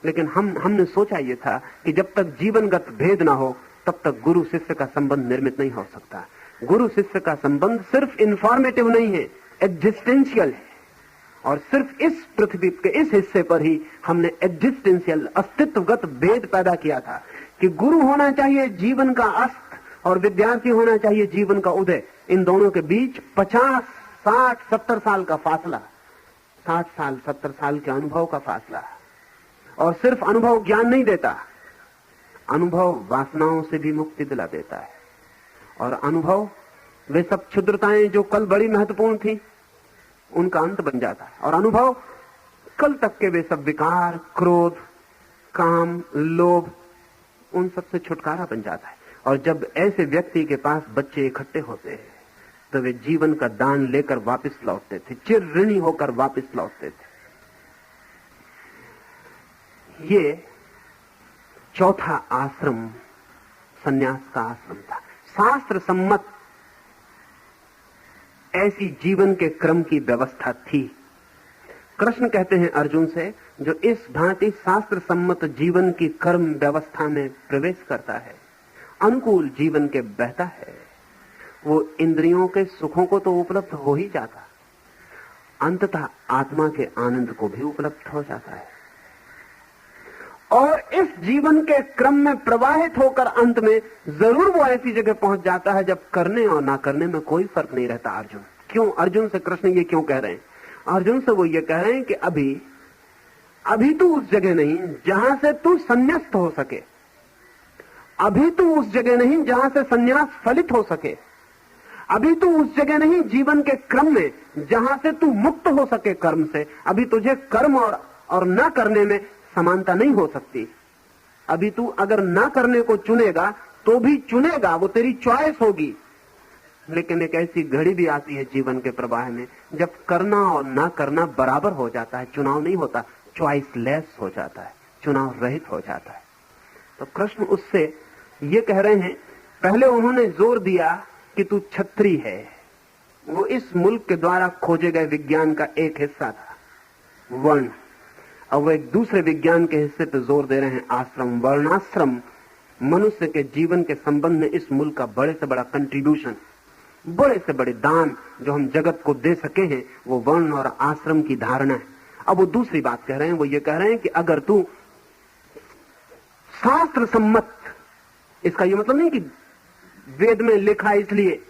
लेकिन हमने सोचा यह था कि जब तक जीवनगत भेद ना हो तब तक गुरु शिष्य का संबंध निर्मित नहीं हो सकता। गुरु शिष्य का संबंध सिर्फ इंफॉर्मेटिव नहीं है, एग्जिस्टेंशियल है। और सिर्फ इस पृथ्वी के इस हिस्से पर ही हमने एग्जिस्टेंशियल, अस्तित्वगत भेद पैदा किया था कि गुरु होना चाहिए जीवन का अस्त और विद्यार्थी होना चाहिए जीवन का उदय। इन दोनों के बीच 50, 60, 70 साल का फासला, 60 साल, 70 साल के अनुभव का फासला। और सिर्फ अनुभव ज्ञान नहीं देता, अनुभव वासनाओं से भी मुक्ति दिला देता है, और अनुभव वे सब क्षुद्रताएं जो कल बड़ी महत्वपूर्ण थी उनका अंत बन जाता है, और अनुभव कल तक के वे सब विकार, क्रोध, काम, लोभ, उन सब से छुटकारा बन जाता है। और जब ऐसे व्यक्ति के पास बच्चे इकट्ठे होते हैं तो वे जीवन का दान लेकर वापस लौटते थे, चिर ऋणी होकर वापस लौटते थे। ये चौथा आश्रम सन्यास का आश्रम था। शास्त्र सम्मत ऐसी जीवन के क्रम की व्यवस्था थी। कृष्ण कहते हैं अर्जुन से, जो इस भांति शास्त्र सम्मत जीवन की कर्म व्यवस्था में प्रवेश करता है, अनुकूल जीवन के बहता है, वो इंद्रियों के सुखों को तो उपलब्ध हो ही जाता, अंततः आत्मा के आनंद को भी उपलब्ध हो जाता है। और इस जीवन के क्रम में प्रवाहित होकर अंत में जरूर वो ऐसी जगह पहुंच जाता है जब करने और ना करने में कोई फर्क नहीं रहता। अर्जुन क्यों, अर्जुन से कृष्ण ये क्यों कह रहे हैं? अर्जुन से वो ये कह रहे हैं कि अभी तू उस जगह नहीं जहां से तू संन्यास्त हो सके, अभी तू उस जगह नहीं जहां से संन्यास फलित हो सके, अभी तू उस जगह नहीं जीवन के क्रम में जहां से तू मुक्त हो सके कर्म से। अभी तुझे कर्म और ना करने में समानता नहीं हो सकती। अभी तू अगर ना करने को चुनेगा तो भी चुनेगा, वो तेरी चॉइस होगी, लेकिन एक ऐसी घड़ी भी आती है जीवन के प्रवाह में जब करना और ना करना बराबर हो जाता है, चुनाव नहीं होता, चॉइस लेस हो जाता है, चुनाव रहित हो जाता है। तो कृष्ण उससे ये कह रहे हैं, पहले उन्होंने जोर दिया कि तू क्षत्रिय है, वो इस मुल्क के द्वारा खोजे गए विज्ञान का एक हिस्सा था, वर्ण। अब वो एक दूसरे विज्ञान के हिस्से पर जोर दे रहे हैं, आश्रम, वर्णाश्रम। मनुष्य के जीवन के संबंध में इस मुल्क का बड़े से बड़ा कंट्रीब्यूशन, बड़े से बड़े दान जो हम जगत को दे सके हैं, वो वर्ण और आश्रम की धारणा है। अब वो दूसरी बात कह रहे हैं, वो ये कह रहे हैं कि अगर तू शास्त्र सम्मत, इसका ये मतलब नहीं कि वेद में लिखा इसलिए,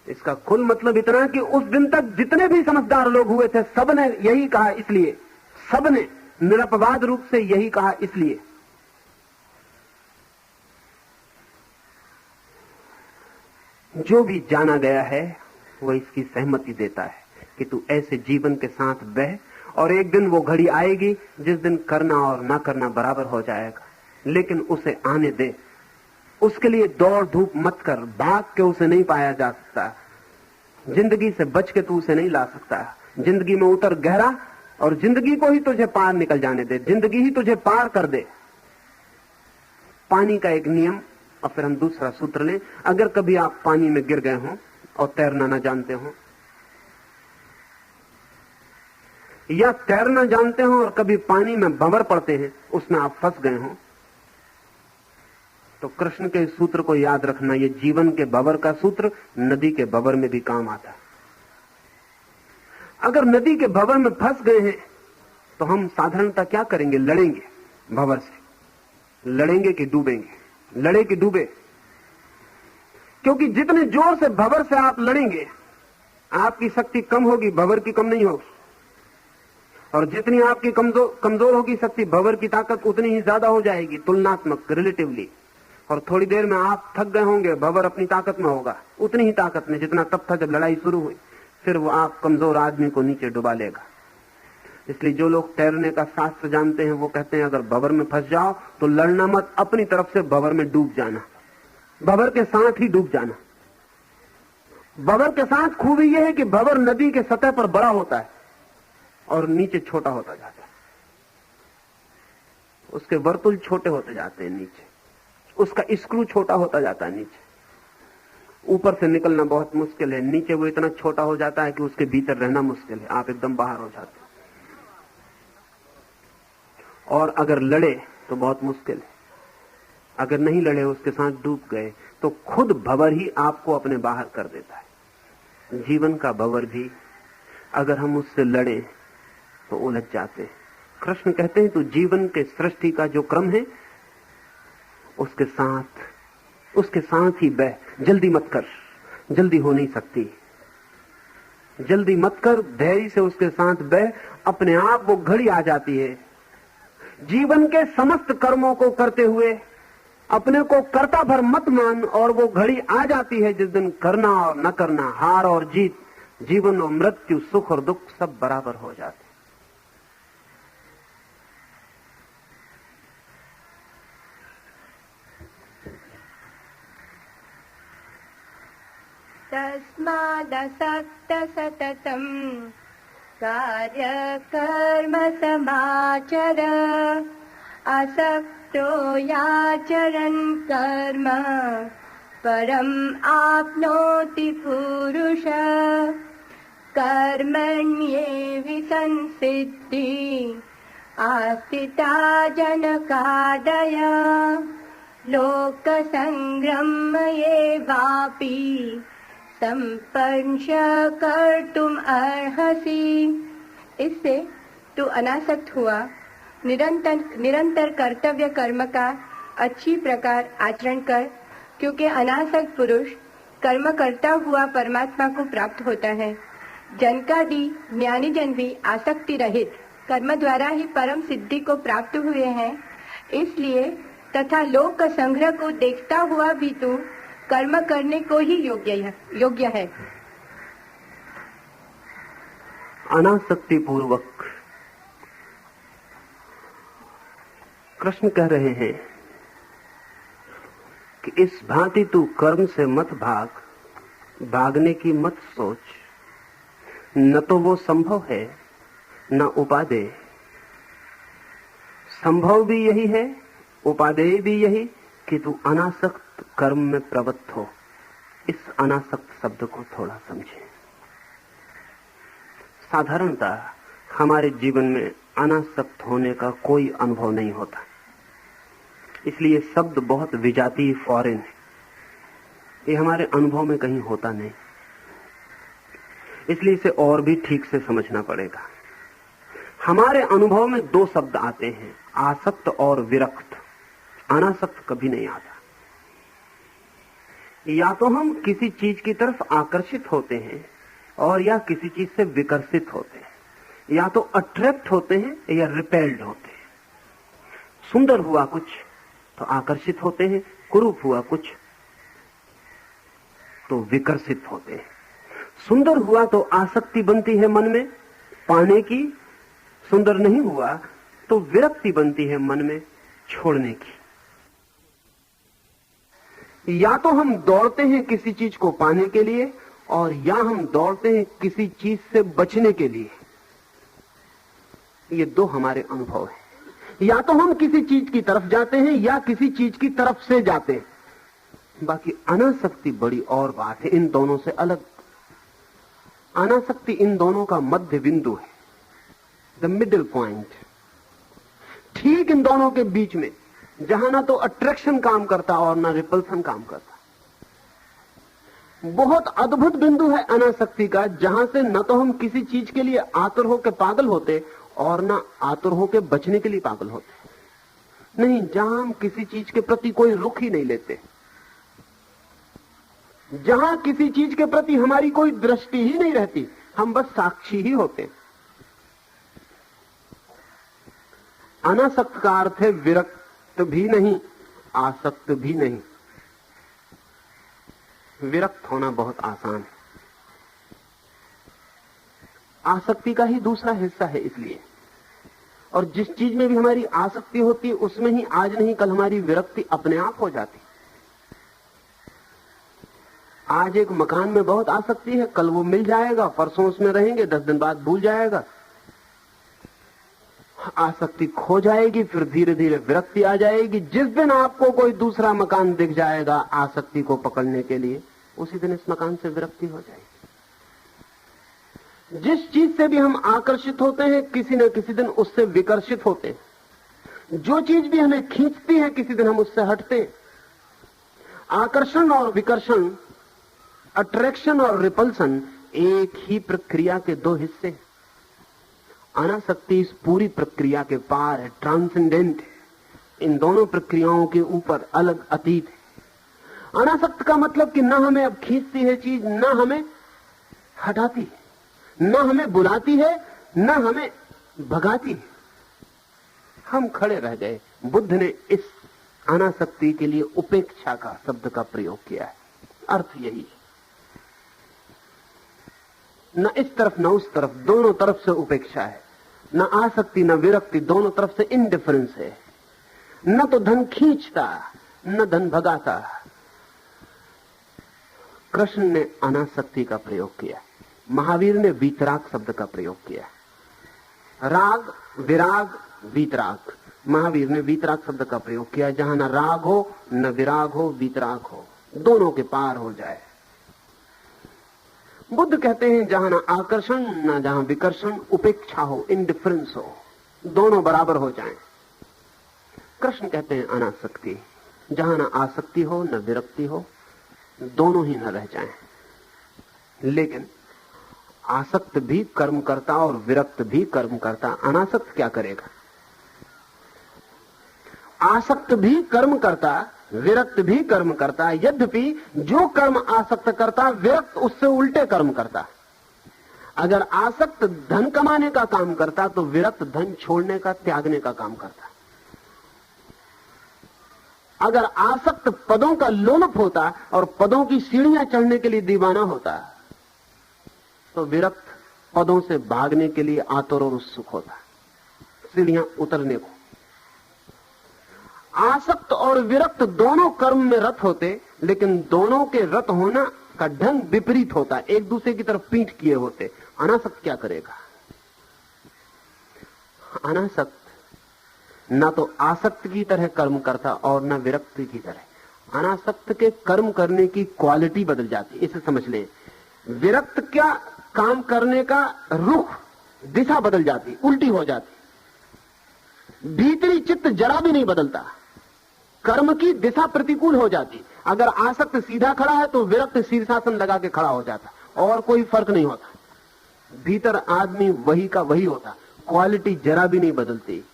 इसका कुल मतलब इतना कि उस दिन तक जितने भी समझदार लोग हुए थे सबने यही कहा इसलिए, सबने निरपवाद रूप से यही कहा इसलिए। जो भी जाना गया है वो इसकी सहमति देता है कि तू ऐसे जीवन के साथ बह, और एक दिन वो घड़ी आएगी जिस दिन करना और ना करना बराबर हो जाएगा, लेकिन उसे आने दे। उसके लिए दौड़ धूप मत कर, भाग के उसे नहीं पाया जा सकता, जिंदगी से बच के तू उसे नहीं ला सकता। जिंदगी में उतर गहरा और जिंदगी को ही तुझे पार निकल जाने दे, जिंदगी ही तुझे पार कर दे। पानी का एक नियम, और फिर हम दूसरा सूत्र लें। अगर कभी आप पानी में गिर गए हो और तैरना ना जानते हो, या तैरना जानते हो और कभी पानी में भंवर पड़ते हैं, उसमें आप फंस गए हो, तो कृष्ण के सूत्र को याद रखना, ये जीवन के भंवर का सूत्र नदी के भंवर में भी काम आता है। अगर नदी के भंवर में फंस गए हैं तो हम साधारणतः क्या करेंगे? लड़ेंगे भंवर से, लड़ेंगे कि डूबेंगे? लड़े कि डूबे? क्योंकि जितने जोर से भंवर से आप लड़ेंगे आपकी शक्ति कम होगी, भंवर की कम नहीं होगी, और जितनी आपकी कमजोर होगी शक्ति, भंवर की ताकत उतनी ही ज्यादा हो जाएगी, तुलनात्मक, रिलेटिवली। और थोड़ी देर में आप थक गए होंगे, भंवर अपनी ताकत में होगा, उतनी ही ताकत में जितना तब था जब लड़ाई शुरू हुई। फिर वो आप कमजोर आदमी को नीचे डुबा लेगा। इसलिए जो लोग तैरने का शास्त्र जानते हैं वो कहते हैं अगर भंवर में फंस जाओ तो लड़ना मत, अपनी तरफ से भंवर में डूब जाना, भंवर के साथ ही डूब जाना। भंवर के साथ खूबी यह है कि भंवर नदी के सतह पर बड़ा होता है और नीचे छोटा होता जाता है, उसके वर्तुल छोटे होते जाते हैं नीचे, उसका स्क्रू छोटा होता जाता है नीचे, ऊपर से निकलना बहुत मुश्किल है, नीचे वो इतना छोटा हो जाता है कि उसके भीतर रहना मुश्किल है, आप एकदम बाहर हो जाते हैं। और अगर लड़े तो बहुत मुश्किल है, अगर नहीं लड़े, उसके साथ डूब गए तो खुद भंवर ही आपको अपने बाहर कर देता है। जीवन का भंवर भी अगर हम उससे लड़े तो उलझ जाते हैं। कृष्ण कहते हैं तो जीवन के सृष्टि का जो क्रम है उसके साथ ही बह, जल्दी मत कर, जल्दी हो नहीं सकती, जल्दी मत कर, धैर्य से उसके साथ बह, अपने आप वो घड़ी आ जाती है जीवन के समस्त कर्मों को करते हुए अपने को कर्ता भर मत मान, और वो घड़ी आ जाती है जिस दिन करना और न करना, हार और जीत, जीवन और मृत्यु, सुख और दुख सब बराबर हो जाते। तस्मादसक्त सततं कार्यकर्म समाचर, असक्तो याचरन् कर्म परम् आप्नोति पुरुष। कर्मण्येवि संसिद्धि आस्थिता जनकादय, लोकसंग्रह्मयेवापि संपर्श कर्तुम अर्हसि। इससे तू अनासक्त हुआ, निरंतर कर्तव्य कर्म का अच्छी प्रकार आचरण कर, क्योंकि अनासक्त पुरुष कर्म करता हुआ परमात्मा को प्राप्त होता है। जनकादि ज्ञानी जन भी आसक्ति रहित कर्म द्वारा ही परम सिद्धि को प्राप्त हुए हैं। इसलिए तथा लोक संग्रह को देखता हुआ भी तू कर्म करने को ही योग्य है। अनासक्ति पूर्वक कृष्ण कह रहे हैं कि इस भांति तू कर्म से मत भाग, भागने की मत सोच। न तो वो संभव है न उपादेय। संभव भी यही है, उपादेय भी यही कि तू अनासक्त कर्म में प्रवृत्त हो। इस अनासक्त शब्द को थोड़ा समझें। साधारणतः हमारे जीवन में अनासक्त होने का कोई अनुभव नहीं होता, इसलिए शब्द बहुत विजातीय, फॉरेन है। ये हमारे अनुभव में कहीं होता नहीं, इसलिए इसे और भी ठीक से समझना पड़ेगा। हमारे अनुभव में दो शब्द आते हैं, आसक्त और विरक्त। अनासक्त कभी नहीं आता। या तो हम किसी चीज की तरफ आकर्षित होते हैं और या किसी चीज से विकर्षित होते हैं। या तो अट्रैक्ट होते हैं या रिपेल्ड होते हैं। सुंदर हुआ कुछ तो आकर्षित होते हैं, कुरूप हुआ कुछ तो विकर्षित होते हैं। सुंदर हुआ तो आसक्ति बनती है मन में पाने की, सुंदर नहीं हुआ तो विरक्ति बनती है मन में छोड़ने की। या तो हम दौड़ते हैं किसी चीज को पाने के लिए और या हम दौड़ते हैं किसी चीज से बचने के लिए। ये दो हमारे अनुभव हैं। या तो हम किसी चीज की तरफ जाते हैं या किसी चीज की तरफ से जाते हैं। बाकी अनासक्ति बड़ी और बात है, इन दोनों से अलग। अनासक्ति इन दोनों का मध्य बिंदु है, द मिडिल पॉइंट। ठीक इन दोनों के बीच में, जहां ना तो अट्रैक्शन काम करता और ना रिपल्सन काम करता। बहुत अद्भुत बिंदु है अनासक्ति का, जहां से न तो हम किसी चीज के लिए आतुर होकर पागल होते और ना आतुर होकर बचने के लिए पागल होते। नहीं, जहां हम किसी चीज के प्रति कोई रुख ही नहीं लेते, जहां किसी चीज के प्रति हमारी कोई दृष्टि ही नहीं रहती, हम बस साक्षी ही होते। अनासक्त का अर्थ है विरक्त भी नहीं, आसक्त भी नहीं। विरक्त होना बहुत आसान है, आसक्ति का ही दूसरा हिस्सा है इसलिए। और जिस चीज में भी हमारी आसक्ति होती है उसमें ही आज नहीं कल हमारी विरक्ति अपने आप हो जाती। आज एक मकान में बहुत आसक्ति है, कल वो मिल जाएगा, परसों उसमें रहेंगे, 10 दिन बाद भूल जाएगा। आसक्ति खो जाएगी, फिर धीरे धीरे विरक्ति आ जाएगी। जिस दिन आपको कोई दूसरा मकान दिख जाएगा आसक्ति को पकड़ने के लिए, उसी दिन इस मकान से विरक्ति हो जाएगी। जिस चीज से भी हम आकर्षित होते हैं किसी न किसी दिन उससे विकर्षित होते हैं। जो चीज भी हमें खींचती है किसी दिन हम उससे हटते हैं। आकर्षण और विकर्षण, अट्रैक्शन और रिपल्सन एक ही प्रक्रिया के दो हिस्से हैं। अनासक्ति इस पूरी प्रक्रिया के पार है, ट्रांसेंडेंट है। इन दोनों प्रक्रियाओं के ऊपर अलग अतीत है। अनासक्त का मतलब कि न हमें अब खींचती है चीज, न हमें हटाती है, न हमें बुलाती है, न हमें भगाती है। हम खड़े रह गए। बुद्ध ने इस अनासक्ति के लिए उपेक्षा का शब्द का प्रयोग किया है। अर्थ यही है, न इस तरफ न उस तरफ, दोनों तरफ से उपेक्षा है। न आसक्ति न विरक्ति, दोनों तरफ से इंडिफरेंस है। न तो धन खींचता न धन भगाता। कृष्ण ने अनासक्ति का प्रयोग किया, महावीर ने वीतराग शब्द का प्रयोग किया। राग, विराग, वीतराग, महावीर ने वीतराग शब्द का प्रयोग किया। जहां न राग हो न विराग हो, वीतराग हो, दोनों के पार हो जाए। बुद्ध कहते हैं जहां न आकर्षण न जहां विकर्षण, उपेक्षा हो, इंडिफरेंस हो, दोनों बराबर हो जाएं। कृष्ण कहते हैं अनासक्ति, जहां न आसक्ति हो न विरक्ति हो, दोनों ही न रह जाएं। लेकिन आसक्त भी कर्म करता और विरक्त भी कर्म करता, अनासक्त क्या करेगा? आसक्त भी कर्म करता, विरक्त भी कर्म करता। यद्यपि जो कर्म आसक्त करता, विरक्त उससे उल्टे कर्म करता। अगर आसक्त धन कमाने का काम करता तो विरक्त धन छोड़ने का, त्यागने का काम करता। अगर आसक्त पदों का लोलुप होता और पदों की सीढ़ियां चढ़ने के लिए दीवाना होता तो विरक्त पदों से भागने के लिए आतुर और उत्सुक होता, सीढ़ियां उतरने को। आसक्त और विरक्त दोनों कर्म में रत होते, लेकिन दोनों के रत होना का ढंग विपरीत होता, एक दूसरे की तरफ पीठ किए होते। अनासक्त क्या करेगा? अनासक्त न तो आसक्त की तरह कर्म करता और न विरक्त की तरह। अनासक्त के कर्म करने की क्वालिटी बदल जाती, इसे समझ ले। विरक्त क्या काम करने का रुख, दिशा बदल जाती, उल्टी हो जाती। भीतरी चित्त जरा भी नहीं बदलता, कर्म की दिशा प्रतिकूल हो जाती। अगर आसक्त सीधा खड़ा है तो विरक्त शीर्षासन लगा के खड़ा हो जाता, और कोई फर्क नहीं होता। भीतर आदमी वही का वही होता, क्वालिटी जरा भी नहीं बदलती,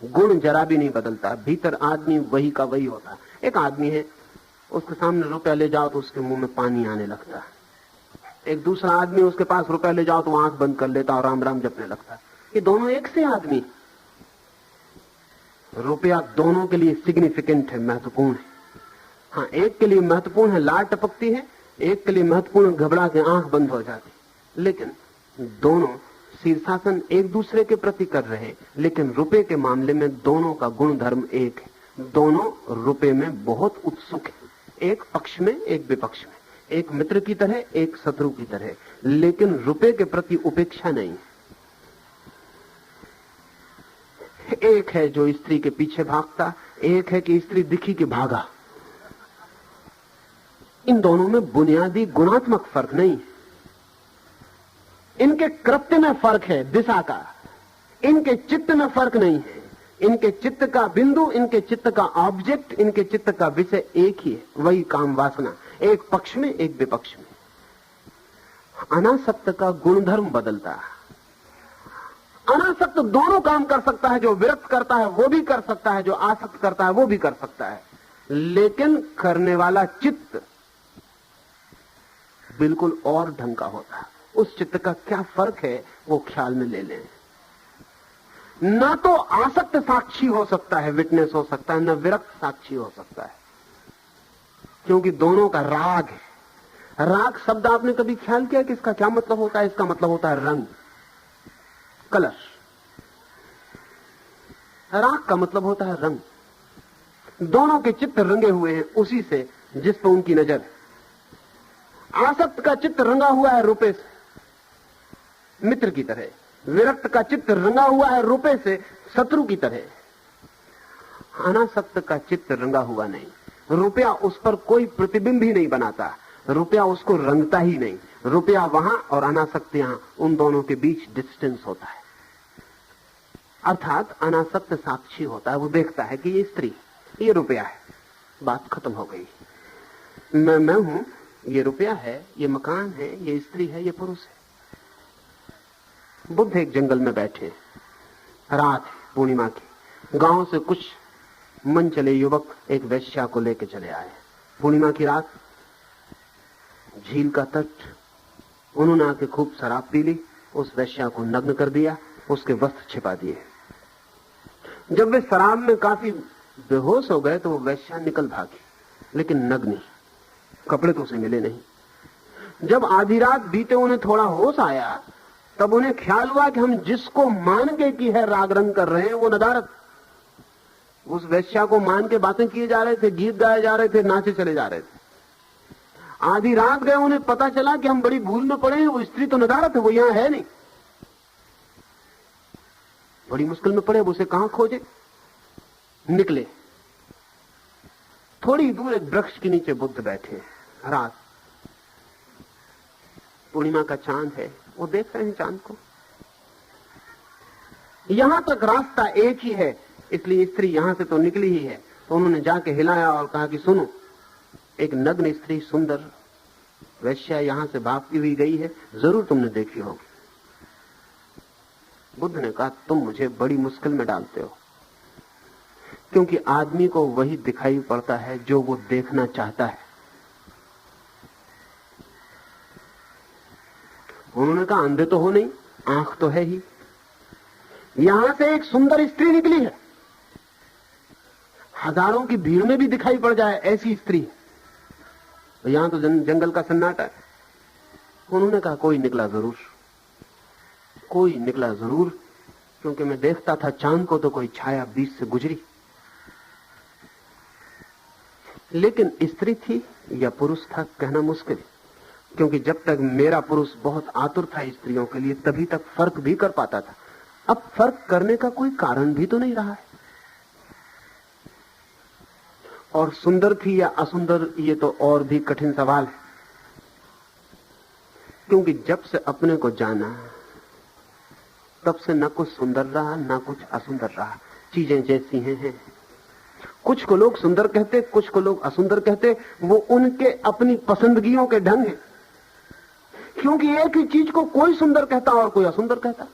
गुण जरा भी नहीं बदलता, भीतर आदमी वही का वही होता। एक आदमी है, उसके सामने रुपया ले जाओ तो उसके मुंह में पानी आने लगता। एक दूसरा आदमी, उसके पास रुपया ले जाओ तो आंख बंद कर लेता और राम राम जपने लगता। ये दोनों एक से आदमी। रुपया दोनों के लिए सिग्निफिकेंट है, महत्वपूर्ण है। हाँ, एक के लिए महत्वपूर्ण है, लार टपकती है, एक के लिए महत्वपूर्ण घबरा के आंख बंद हो जाती। लेकिन दोनों शीर्षासन एक दूसरे के प्रति कर रहे, लेकिन रुपए के मामले में दोनों का गुण धर्म एक है। दोनों रुपए में बहुत उत्सुक है, एक पक्ष में एक विपक्ष में, एक मित्र की तरह एक शत्रु की तरह, लेकिन रुपए के प्रति उपेक्षा नहीं। एक है जो स्त्री के पीछे भागता, एक है कि स्त्री दिखी कि भागा। इन दोनों में बुनियादी गुणात्मक फर्क नहीं है। इनके कृत्य में फर्क है, दिशा का। इनके चित्त में फर्क नहीं है। इनके चित्त का बिंदु, इनके चित्त का ऑब्जेक्ट, इनके चित्त का विषय एक ही है, वही काम वासना, एक पक्ष में एक विपक्ष में। अनासक्त का गुणधर्म बदलता है। अनासक्त दोनों काम कर सकता है, जो विरक्त करता है वो भी कर सकता है, जो आसक्त करता है वो भी कर सकता है, लेकिन करने वाला चित्त बिल्कुल और ढंग का होता है। उस चित्त का क्या फर्क है वो ख्याल में ले लें। ना तो आसक्त साक्षी हो सकता है, विटनेस हो सकता है, न विरक्त साक्षी हो सकता है, क्योंकि दोनों का राग है। राग शब्द आपने कभी ख्याल किया कि इसका क्या मतलब होता है? इसका मतलब होता है रंग, कलर। राग का मतलब होता है रंग। दोनों के चित्त रंगे हुए हैं उसी से जिस पर उनकी नजर है। आसक्त का चित्त रंगा हुआ है रुपए से, मित्र की तरह। विरक्त का चित्त रंगा हुआ है रुपए से, शत्रु की तरह। अनासक्त का चित्त रंगा हुआ नहीं। रुपया उस पर कोई प्रतिबिंब ही नहीं बनाता, रुपया उसको रंगता ही नहीं। रुपया वहां और अनासक्त यहां, उन दोनों के बीच डिस्टेंस होता है। अर्थात अनासक्त साक्षी होता है, वो देखता है कि ये स्त्री, ये रुपया है, बात खत्म हो गई। मैं हूं, ये रुपया है, ये मकान है, ये स्त्री है, ये पुरुष है। बुद्ध एक जंगल में बैठे, रात है, पूर्णिमा की। गांव से कुछ मन चले युवक एक वेश्या को लेकर चले आए। पूर्णिमा की रात, झील का तट, उन्होंने आके खूब शराब पी ली, उस वेश्या को नग्न कर दिया, उसके वस्त्र छिपा दिए। जब वे शराब में काफी बेहोश हो गए तो वो वेश्या निकल भागी, लेकिन नग्न नहीं, कपड़े तो उसे मिले नहीं। जब आधी रात बीते उन्हें थोड़ा होश आया तब उन्हें ख्याल हुआ कि हम जिसको मान के की है राग रंग कर रहे हैं वो नदारत। उस वेश्या को मान के बातें किए जा रहे थे, गीत गाए जा रहे थे, नाचे चले जा रहे थे। आधी रात गए, उन्हें पता चला कि हम बड़ी भूल में पड़े हैं, वो स्त्री तो नदारत है, वो यहां है नहीं। बड़ी मुश्किल में पड़े, अब उसे कहां खोजे। निकले, थोड़ी दूर एक वृक्ष के नीचे बुद्ध बैठे। रात, पूर्णिमा का चांद है, वो देख रहे हैं चांद को। यहां तक रास्ता एक ही है, इसलिए स्त्री यहां से तो निकली ही है। तो उन्होंने जाके हिलाया और कहा कि सुनो, एक नग्न स्त्री सुंदर वैश्या यहां से भागती हुई गई है, जरूर तुमने देखी होगी। बुद्ध ने कहा, तुम मुझे बड़ी मुश्किल में डालते हो, क्योंकि आदमी को वही दिखाई पड़ता है जो वो देखना चाहता है। उन्होंने कहा, अंधे तो हो नहीं, आंख तो है ही। यहां से एक सुंदर स्त्री निकली है, हजारों की भीड़ में भी दिखाई पड़ जाए ऐसी स्त्री है। तो यहां तो जंगल का सन्नाटा है। उन्होंने कहा, कोई निकला जरूर, कोई निकला जरूर, क्योंकि मैं देखता था चांद को तो कोई छाया बीच से गुजरी। लेकिन स्त्री थी या पुरुष था कहना मुश्किल, क्योंकि जब तक मेरा पुरुष बहुत आतुर था स्त्रियों के लिए तभी तक फर्क भी कर पाता था। अब फर्क करने का कोई कारण भी तो नहीं रहा है। और सुंदर थी या असुंदर, ये तो और भी कठिन सवाल है, क्योंकि जब से अपने को जाना तब से न कुछ सुंदर रहा न कुछ असुंदर रहा, चीजें जैसी हैं। कुछ को लोग सुंदर कहते, कुछ को लोग असुंदर कहते, वो उनके अपनी पसंदगियों के ढंग हैं। क्योंकि एक ही चीज को कोई सुंदर कहता और कोई असुंदर कहता।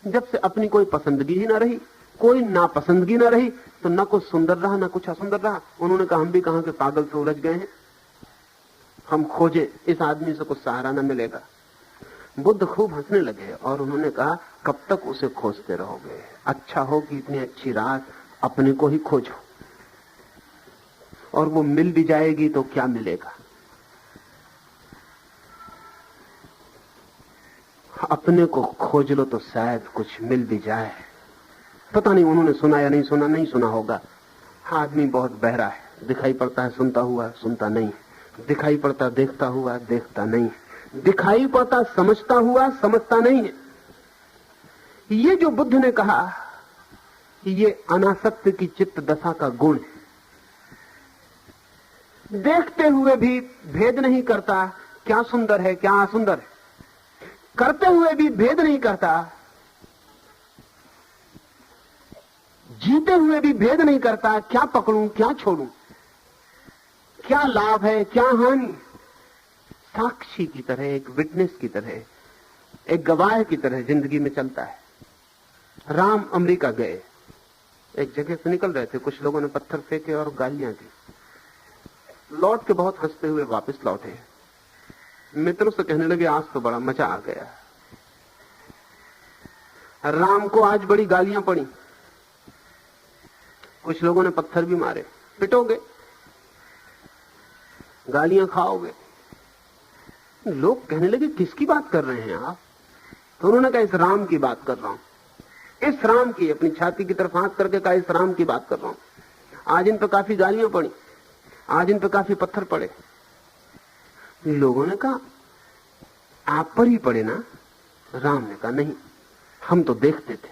जब से अपनी कोई पसंदगी ही ना रही, कोई नापसंदगी ना रही, तो न कुछ सुंदर रहा न कुछ असुंदर रहा। उन्होंने कहा, हम भी कहां के पागल से उलझ गए हैं, हम खोजे, इस आदमी से कुछ सहारा न मिलेगा। बुद्ध खूब हंसने लगे और उन्होंने कहा, कब तक उसे खोजते रहोगे? अच्छा हो कि इतनी अच्छी रात अपने को ही खोजो, और वो मिल भी जाएगी तो क्या मिलेगा? अपने को खोज लो तो शायद कुछ मिल भी जाए। पता नहीं उन्होंने सुना या नहीं सुना, नहीं सुना होगा। आदमी बहुत बहरा है, दिखाई पड़ता है सुनता हुआ सुनता नहीं, दिखाई पड़ता देखता हुआ देखता नहीं, दिखाई पड़ता समझता हुआ समझता नहीं है। ये जो बुद्ध ने कहा, ये अनासक्त की चित्त दशा का गुण है। देखते हुए भी भेद नहीं करता क्या सुंदर है क्या असुंदर है, करते हुए भी भेद नहीं करता, जीते हुए भी भेद नहीं करता क्या पकड़ूं क्या छोड़ूं, क्या लाभ है क्या हानि। साक्षी की तरह, एक विटनेस की तरह, एक गवाह की तरह जिंदगी में चलता है। राम अमेरिका गए, एक जगह से निकल रहे थे, कुछ लोगों ने पत्थर फेंके और गालियां दी। लौट के बहुत हंसते हुए वापस लौटे। मित्रों से कहने लगे, आज तो बड़ा मजा आ गया, राम को आज बड़ी गालियां पड़ी, कुछ लोगों ने पत्थर भी मारे, पिटोगे, गालियां खाओगे। लोग कहने लगे, किसकी बात कर रहे हैं आप? तो उन्होंने कहा, इस राम की बात कर रहा हूं, इस राम की। अपनी छाती की तरफ हाथ करके कहा, इस राम की बात कर रहा हूं। आज इन पर काफी गालियां पड़ी, आज इन पर काफी पत्थर पड़े। लोगों ने कहा, आप पर ही पड़े ना? राम ने कहा, नहीं, हम तो देखते थे,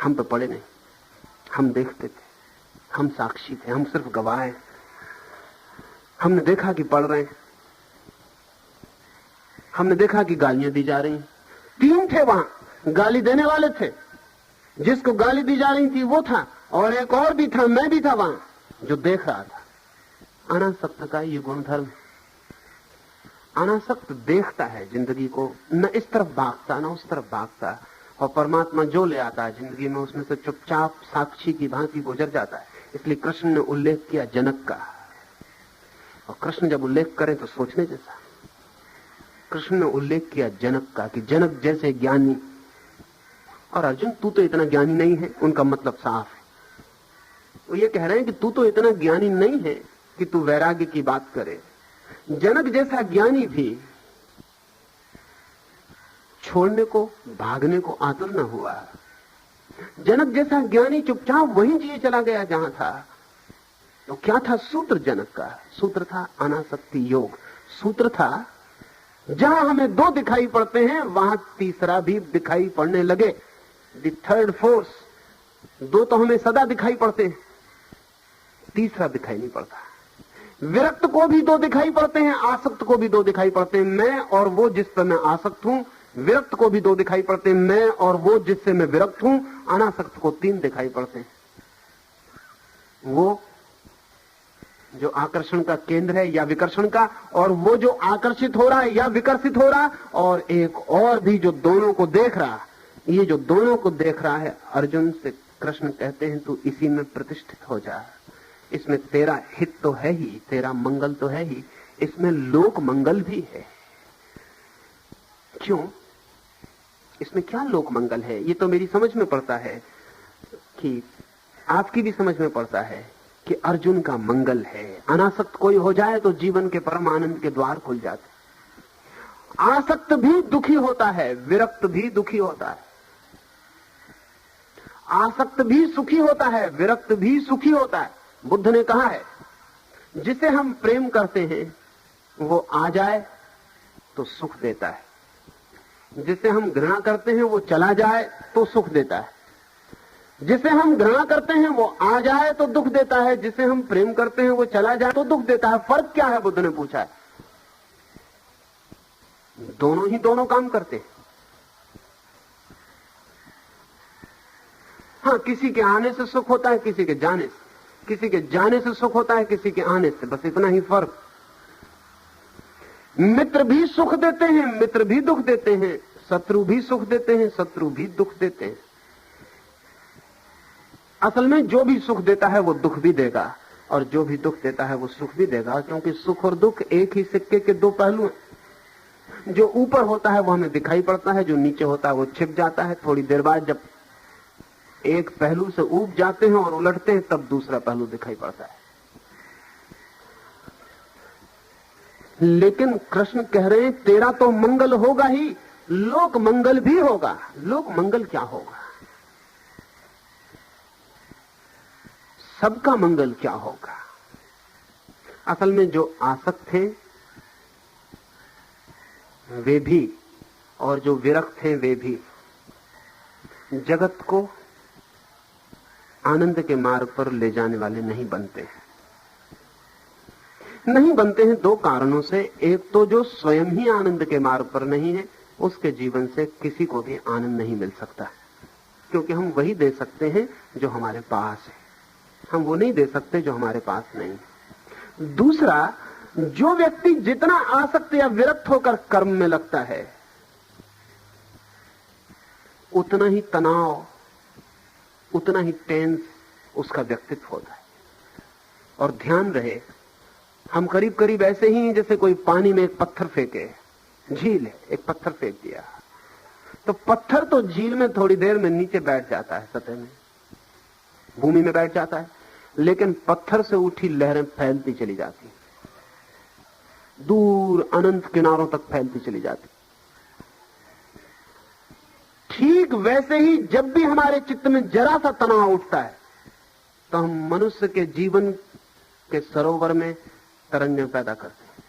हम तो पड़े नहीं, हम देखते थे, हम साक्षी थे, हम सिर्फ गवाह हैं। हमने देखा कि पढ़ रहे हैं, हमने देखा कि गालियां दी जा रही। तीन थे वहां, गाली देने वाले थे, जिसको गाली दी जा रही थी वो था, और एक और भी था, मैं भी था वहां जो देख रहा था। अनासक्त का ये गुणधर्म। अनासक्त देखता है जिंदगी को, न इस तरफ भागता न उस तरफ भागता, और परमात्मा जो ले आता है जिंदगी में उसमें से चुपचाप साक्षी की भांति गुजर जाता है। इसलिए कृष्ण ने उल्लेख किया जनक का, और कृष्ण जब उल्लेख करें तो सोचने जैसा। कृष्ण ने उल्लेख किया जनक का कि जनक जैसे ज्ञानी और अर्जुन तू तो इतना ज्ञानी नहीं है, उनका मतलब साफ है। वो ये कह रहे हैं कि तू तो इतना ज्ञानी नहीं है कि तू वैराग्य की बात करे। जनक जैसा ज्ञानी भी छोड़ने को, भागने को आतुर न हुआ। जनक जैसा ज्ञानी चुपचाप वहीं जिए चला गया जहां था। तो क्या था सूत्र जनक का? सूत्र था अनासक्ति योग। सूत्र था जहां हमें दो दिखाई पड़ते हैं वहां तीसरा भी दिखाई पड़ने लगे। The third force. दो तो हमें सदा दिखाई पड़ते हैं, तीसरा दिखाई नहीं पड़ता। विरक्त को भी दो दिखाई पड़ते हैं, आसक्त को भी दो दिखाई पड़ते हैं, मैं और वो जिस पर मैं आसक्त हूं। विरक्त को भी दो दिखाई पड़ते हैं, मैं और वो जिससे मैं विरक्त हूं। अनासक्त को तीन दिखाई पड़ते हैं, वो जो आकर्षण का केंद्र है या विकर्षण का, और वो जो आकर्षित हो रहा है या विकर्षित हो रहा, और एक और भी जो दोनों को देख रहा। ये जो दोनों को देख रहा है, अर्जुन से कृष्ण कहते हैं तू इसी में प्रतिष्ठित हो जा। इसमें तेरा हित तो है ही, तेरा मंगल तो है ही, इसमें लोक मंगल भी है। क्यों? इसमें क्या लोक मंगल है? ये तो मेरी समझ में पड़ता है कि आपकी भी समझ में पड़ता है कि अर्जुन का मंगल है। अनासक्त कोई हो जाए तो जीवन के परम आनंद के द्वार खुल जाते। आसक्त भी दुखी होता है, विरक्त भी दुखी होता है। आसक्त भी सुखी होता है, विरक्त भी सुखी होता है। बुद्ध ने कहा है जिसे हम प्रेम करते हैं वो आ जाए तो सुख देता है, जिसे हम घृणा करते हैं वो चला जाए तो सुख देता है। जिसे हम घृणा करते हैं वो आ जाए तो दुख देता है, जिसे हम प्रेम करते हैं वो चला जाए तो दुख देता है। फर्क क्या है? बुद्ध ने पूछा है। दोनों ही दोनों काम करते हैं। हाँ, किसी के आने से सुख होता है, किसी के जाने से। किसी के जाने से सुख होता है, किसी के आने से, बस इतना ही फर्क। मित्र भी सुख देते हैं, मित्र भी दुख देते हैं। शत्रु भी सुख देते हैं, शत्रु भी दुख देते हैं। असल में जो भी सुख देता है वो दुख भी देगा, और जो भी दुख देता है वो सुख भी देगा, क्योंकि सुख और दुख एक ही सिक्के के दो पहलू हैं। जो ऊपर होता है वो हमें दिखाई पड़ता है, जो नीचे होता है वो छिप जाता है। थोड़ी देर बाद जब एक पहलू से ऊब जाते हैं और उलटते हैं तब दूसरा पहलू दिखाई पड़ता है। लेकिन कृष्ण कह रहे हैं तेरा तो मंगल होगा ही, लोक मंगल भी होगा। लोक मंगल क्या होगा? सबका मंगल क्या होगा? असल में जो आसक्त हैं वे भी, और जो विरक्त हैं वे भी, जगत को आनंद के मार्ग पर ले जाने वाले नहीं बनते हैं। नहीं बनते हैं दो कारणों से। एक तो जो स्वयं ही आनंद के मार्ग पर नहीं है, उसके जीवन से किसी को भी आनंद नहीं मिल सकता, क्योंकि हम वही दे सकते हैं जो हमारे पास है, हम वो नहीं दे सकते जो हमारे पास नहीं। दूसरा, जो व्यक्ति जितना आसक्त या विरक्त होकर कर्म में लगता है उतना ही तनाव, उतना ही टेंस उसका व्यक्तित्व होता है। और ध्यान रहे, हम करीब करीब ऐसे ही हैं जैसे कोई पानी में एक पत्थर फेंके। झील है, एक पत्थर फेंक दिया तो पत्थर तो झील में थोड़ी देर में नीचे बैठ जाता है, सतह में, भूमि में बैठ जाता है, लेकिन पत्थर से उठी लहरें फैलती चली जाती, दूर अनंत किनारों तक फैलती चली जाती। ठीक वैसे ही जब भी हमारे चित्त में जरा सा तनाव उठता है तो हम मनुष्य के जीवन के सरोवर में तरंगें पैदा करते हैं।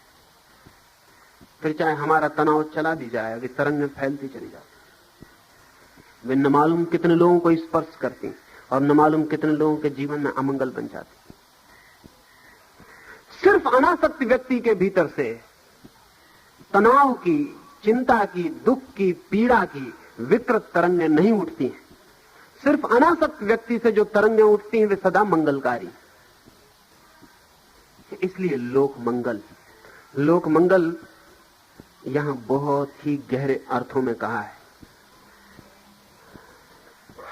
फिर चाहे हमारा तनाव चला भी जाए, वे तरंगें फैलती चली जाती। वे न मालूम कितने लोगों को स्पर्श करती और न मालूम कितने लोगों के जीवन में अमंगल बन जाती। सिर्फ अनासक्त व्यक्ति के भीतर से तनाव की, चिंता की, दुख की, पीड़ा की विकृत तरंगें नहीं उठती हैं। सिर्फ अनासक्त व्यक्ति से जो तरंगें उठती हैं वे सदा मंगलकारी। इसलिए लोक मंगल, लोक मंगल यहां बहुत ही गहरे अर्थों में कहा है।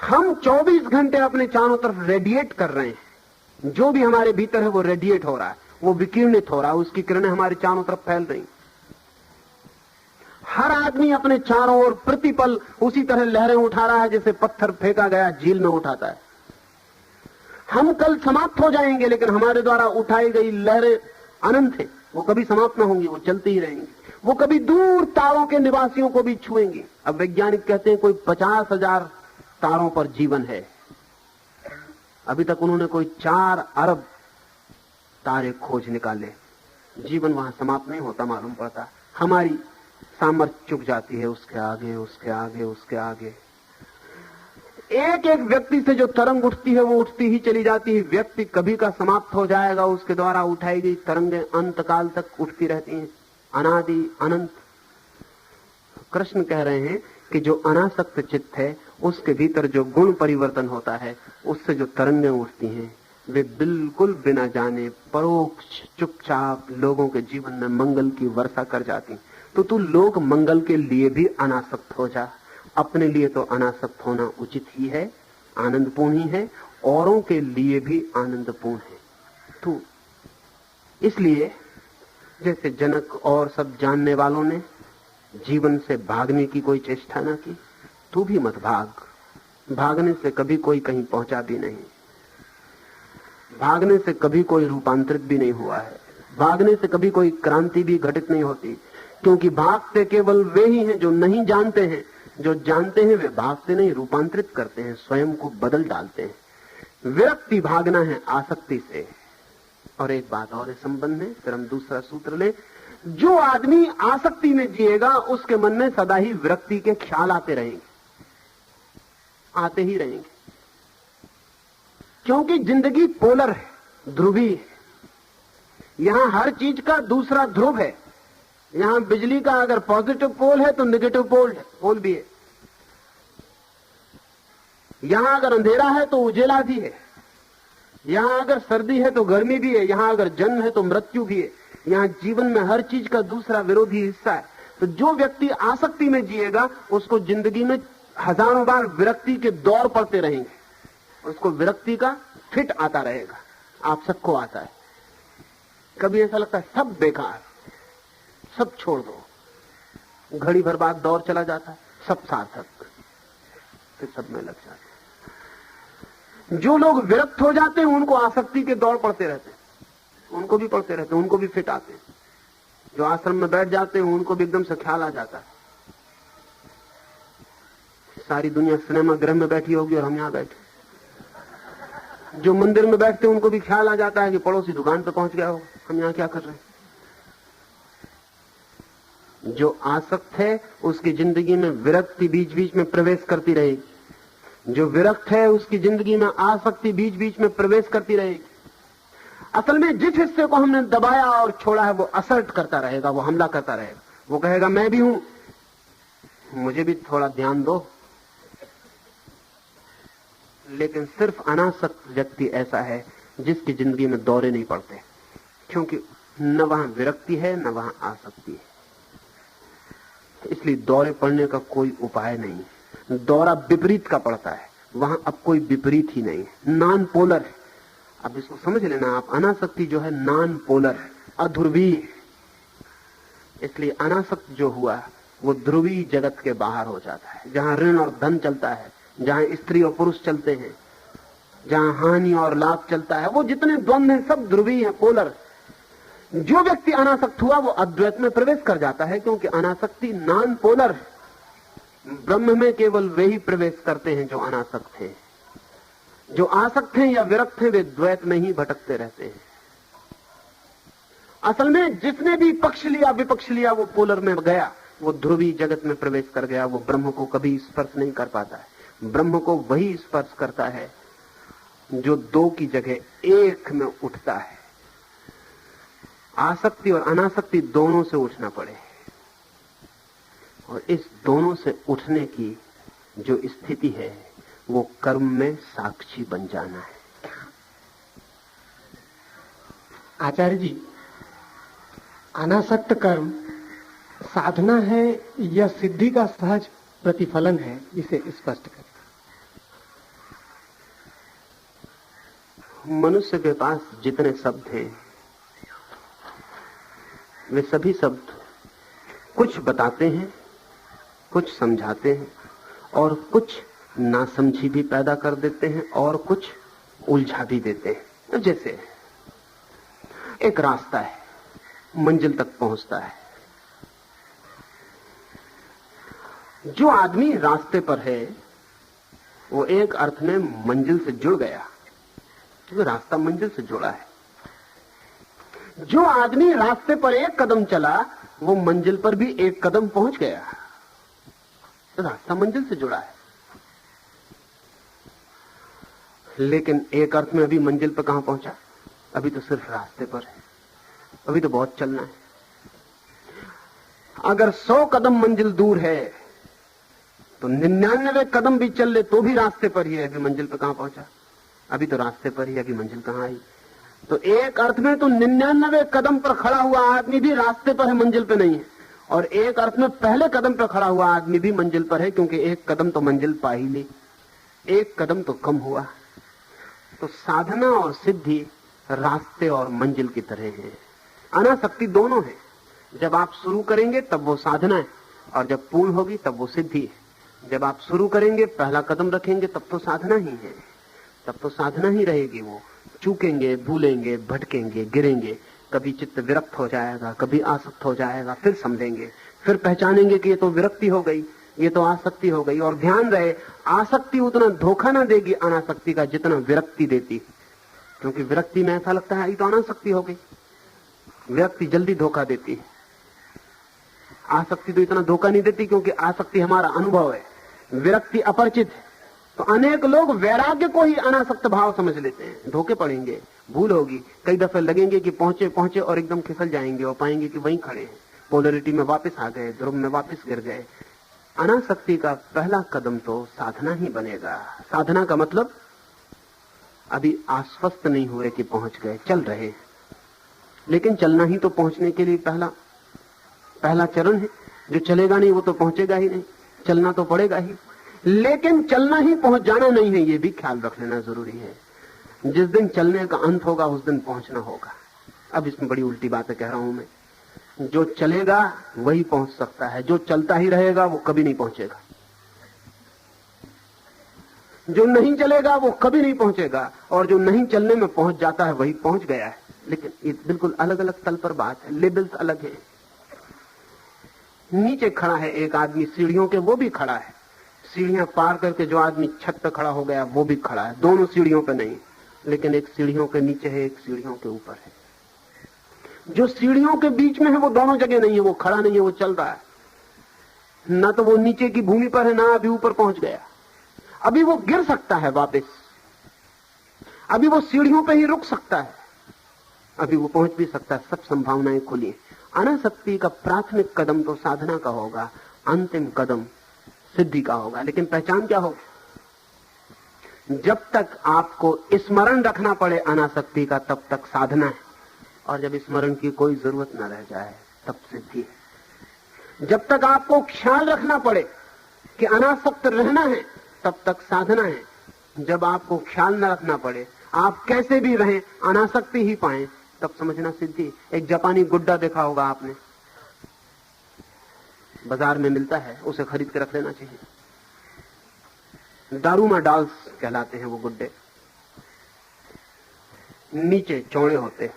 हम 24 घंटे अपने चारों तरफ रेडिएट कर रहे हैं। जो भी हमारे भीतर है वो रेडिएट हो रहा है, वो विकिरणित हो रहा है, उसकी किरणें हमारे चारों तरफ फैल रही। हर आदमी अपने चारों ओर प्रतिपल उसी तरह लहरें उठा रहा है जैसे पत्थर फेंका गया झील में उठाता है। हम कल समाप्त हो जाएंगे, लेकिन हमारे द्वारा उठाई गई लहरें अनंत है, वो कभी समाप्त ना होंगी, वो चलती ही रहेंगी। वो कभी दूर तारों के निवासियों को भी छुएंगी। अब वैज्ञानिक कहते हैं कोई 50,000 तारों पर जीवन है। अभी तक उन्होंने कोई 4 अरब तारे खोज निकाले। जीवन वहां समाप्त नहीं होता मालूम पड़ता। हमारी सामर्थ्य चुक जाती है उसके आगे, उसके आगे, उसके आगे। एक एक व्यक्ति से जो तरंग उठती है वो उठती ही चली जाती है। व्यक्ति कभी का समाप्त हो जाएगा, उसके द्वारा उठाई गई तरंगें अंतकाल तक उठती रहती हैं, अनादि अनंत। कृष्ण कह रहे हैं कि जो अनासक्त चित्त है उसके भीतर जो गुण परिवर्तन होता है, उससे जो तरंगें उठती हैं वे बिल्कुल बिना जाने परोक्ष चुपचाप लोगों के जीवन में मंगल की वर्षा कर जाती। तो तू लोक मंगल के लिए भी अनासक्त हो जा। अपने लिए तो अनासक्त होना उचित ही है, आनंदपूर्ण ही है, औरों के लिए भी आनंदपूर्ण है तू। इसलिए जैसे जनक और सब जानने वालों ने जीवन से भागने की कोई चेष्टा न की, तू भी मत भाग। भागने से कभी कोई कहीं पहुंचा भी नहीं, भागने से कभी कोई रूपांतरित भी नहीं हुआ है, भागने से कभी कोई क्रांति भी घटित नहीं होती। क्योंकि भागते केवल वे ही हैं जो नहीं जानते हैं। जो जानते हैं वे भागते नहीं, रूपांतरित करते हैं, स्वयं को बदल डालते हैं। विरक्ति भागना है आसक्ति से। और एक बात और इस संबंध में, फिर हम दूसरा सूत्र लें। जो आदमी आसक्ति में जिएगा उसके मन में सदा ही विरक्ति के ख्याल आते रहेंगे, आते ही रहेंगे। क्योंकि जिंदगी पोलर है, ध्रुवी है। यहां हर चीज का दूसरा ध्रुव है। यहां बिजली का अगर पॉजिटिव पोल है तो नेगेटिव पोल भी है। यहां अगर अंधेरा है तो उजेला भी है। यहां अगर सर्दी है तो गर्मी भी है। यहां अगर जन्म है तो मृत्यु भी है। यहां जीवन में हर चीज का दूसरा विरोधी हिस्सा है। तो जो व्यक्ति आसक्ति में जिएगा उसको जिंदगी में हजारों बार विरक्ति के दौर पड़ते रहेंगे। उसको विरक्ति का फिट आता रहेगा। आप सबको आता है। कभी ऐसा लगता है सब बेकार, सब छोड़ दो, घड़ी भर बाद दौर चला जाता है, सब सार्थक, फिर सब में लग जाते हैं। जो लोग विरक्त हो जाते हैं उनको आसक्ति के दौर पड़ते रहते हैं, उनको भी पड़ते रहते हैं, उनको भी फिट आते हैं। जो आश्रम में बैठ जाते हैं उनको भी एकदम से ख्याल आ जाता है सारी दुनिया सिनेमा गृह में बैठी होगी और हम यहां बैठे। जो मंदिर में बैठते हैं उनको भी ख्याल आ जाता है कि पड़ोसी दुकान पे पहुंच गया हो, हम यहां क्या कर रहे हैं। जो आसक्त है उसकी जिंदगी में विरक्ति बीच बीच में प्रवेश करती रहेगी। जो विरक्त है उसकी जिंदगी में आसक्ति बीच बीच में प्रवेश करती रहेगी। असल में जिस हिस्से को हमने दबाया और छोड़ा है वो असर्ट करता रहेगा, वो हमला करता रहेगा। वो कहेगा मैं भी हूं, मुझे भी थोड़ा ध्यान दो। लेकिन सिर्फ अनासक्त व्यक्ति ऐसा है जिसकी जिंदगी में दौरे नहीं पड़ते, क्योंकि न वहां विरक्ति है न वहां आसक्ति है। इसलिए दौरे पड़ने का कोई उपाय नहीं। दौरा विपरीत का पड़ता है, वहां अब कोई विपरीत ही नहीं है, नॉन पोलर है। अब इसको समझ लेना आप, अनासक्ति जो है नॉन पोलर है, अध्रुवीय है। इसलिए अनासक्त जो हुआ वो ध्रुवीय जगत के बाहर हो जाता है, जहां ऋण और धन चलता है, जहां स्त्री और पुरुष चलते हैं, जहां हानि और लाभ चलता है। वो जितने द्वंद्व हैं सब ध्रुवीय हैं, पोलर। जो व्यक्ति अनासक्त हुआ वो अद्वैत में प्रवेश कर जाता है, क्योंकि अनासक्ति नॉन पोलर है। ब्रह्म में केवल वे ही प्रवेश करते हैं जो अनासक्त हैं। जो आसक्त हैं या विरक्त हैं वे द्वैत में ही भटकते रहते हैं। असल में जिसने भी पक्ष लिया विपक्ष लिया वो पोलर में गया, वो ध्रुवी जगत में प्रवेश कर गया। वो ब्रह्म को कभी स्पर्श नहीं कर पाता है। ब्रह्म को वही स्पर्श करता है जो दो की जगह एक में उठता है। आसक्ति और अनासक्ति दोनों से उठना पड़े, और इस दोनों से उठने की जो स्थिति है वो कर्म में साक्षी बन जाना है। आचार्य जी, अनासक्त कर्म साधना है या सिद्धि का सहज प्रतिफलन है, इसे स्पष्ट करें। मनुष्य के पास जितने शब्द हैं वे सभी शब्द कुछ बताते हैं कुछ समझाते हैं और कुछ नासमझी भी पैदा कर देते हैं और कुछ उलझा भी देते हैं। जैसे एक रास्ता है, मंजिल तक पहुंचता है। जो आदमी रास्ते पर है वो एक अर्थ में मंजिल से जुड़ गया, क्योंकि रास्ता मंजिल से जुड़ा है। जो आदमी रास्ते पर एक कदम चला वो मंजिल पर भी एक कदम पहुंच गया। तो रास्ता मंजिल से जुड़ा है। लेकिन एक अर्थ में अभी मंजिल पर कहां पहुंचा? अभी तो सिर्फ रास्ते पर है, अभी तो बहुत चलना है। अगर 100 कदम मंजिल दूर है तो 99 कदम भी चल ले तो भी रास्ते पर ही है। अभी मंजिल पर कहां पहुंचा? अभी तो रास्ते पर ही, अभी मंजिल कहां आई? तो एक अर्थ में तो 99 कदम पर खड़ा हुआ आदमी भी रास्ते पर है, मंजिल पे नहीं है। और एक अर्थ में पहले कदम पर खड़ा हुआ आदमी भी मंजिल पर है, क्योंकि एक कदम तो मंजिल पा ही ली, एक कदम तो कम हुआ। तो साधना और सिद्धि रास्ते और मंजिल की तरह है। अनासक्ति दोनों है। जब आप शुरू करेंगे तब वो साधना है, और जब पूर्ण होगी तब वो सिद्धि है। जब आप शुरू करेंगे, पहला कदम रखेंगे, तब तो साधना ही है, तब तो साधना ही रहेगी। वो चूकेंगे, भूलेंगे, भटकेंगे, गिरेंगे, कभी चित्त विरक्त हो जाएगा, कभी आसक्त हो जाएगा, फिर समझेंगे, फिर पहचानेंगे कि ये तो विरक्ति हो गई, ये तो आसक्ति हो गई। और ध्यान रहे, आसक्ति उतना धोखा ना देगी अनासक्ति का जितना विरक्ति देती, क्योंकि विरक्ति में ऐसा लगता है ये तो अनासक्ति हो गई। विरक्ति जल्दी धोखा देती है, आसक्ति तो इतना धोखा नहीं देती, क्योंकि आसक्ति हमारा अनुभव है, विरक्ति अपरिचित है। तो अनेक लोग वैराग्य को ही अनासक्त भाव समझ लेते हैं। धोखे पड़ेंगे, भूल होगी, कई दफे लगेंगे कि पहुंचे पहुंचे और एकदम फिसल जाएंगे और पाएंगे कि वहीं खड़े हैं, पोलरिटी में वापस आ गए, ध्रुव में वापस गिर गए। अनासक्ति का पहला कदम तो साधना ही बनेगा। साधना का मतलब अभी आश्वस्त नहीं हुए कि पहुंच गए, चल रहे, लेकिन चलना ही तो पहुंचने के लिए पहला चरण है। जो चलेगा नहीं वो तो पहुंचेगा ही नहीं, चलना तो पड़ेगा ही। लेकिन चलना ही पहुंच जाना नहीं है, ये भी ख्याल रख लेना जरूरी है। जिस दिन चलने का अंत होगा उस दिन पहुंचना होगा। अब इसमें बड़ी उल्टी बातें कह रहा हूं मैं। जो चलेगा वही पहुंच सकता है, जो चलता ही रहेगा वो कभी नहीं पहुंचेगा। जो नहीं चलेगा वो कभी नहीं पहुंचेगा, और जो नहीं चलने में पहुंच जाता है वही पहुंच गया है। लेकिन ये बिल्कुल अलग अलग तल पर बात है, लेवल्स अलग है। नीचे खड़ा है एक आदमी सीढ़ियों के, वो भी खड़ा है। सीढ़ियां पार करके जो आदमी छत पे खड़ा हो गया वो भी खड़ा है। दोनों सीढ़ियों पे नहीं, लेकिन एक सीढ़ियों के नीचे है, एक सीढ़ियों के ऊपर है। जो सीढ़ियों के बीच में है वो दोनों जगह नहीं है, वो खड़ा नहीं है, वो चल रहा है। ना तो वो नीचे की भूमि पर है, ना अभी ऊपर पहुंच गया। अभी वो गिर सकता है वापस, अभी वो सीढ़ियों पे ही रुक सकता है, अभी वो पहुंच भी सकता है। सब संभावनाएं खुली। अनासक्ति का प्राथमिक कदम तो साधना का होगा, अंतिम कदम सिद्धि का होगा। लेकिन पहचान क्या होगी? जब तक आपको स्मरण रखना पड़े अनासक्ति का, तब तक साधना है, और जब स्मरण की कोई जरूरत न रह जाए तब सिद्धि है। जब तक आपको ख्याल रखना पड़े कि अनासक्त रहना है, तब तक साधना है। जब आपको ख्याल न रखना पड़े, आप कैसे भी रहें, अनासक्ति ही पाएं, तब समझना सिद्धि। एक जापानी गुड्डा देखा होगा आपने, बाजार में मिलता है, उसे खरीद के रख लेना चाहिए। दारूमा डॉल्स कहलाते हैं वो गुड्डे। नीचे चौड़े होते हैं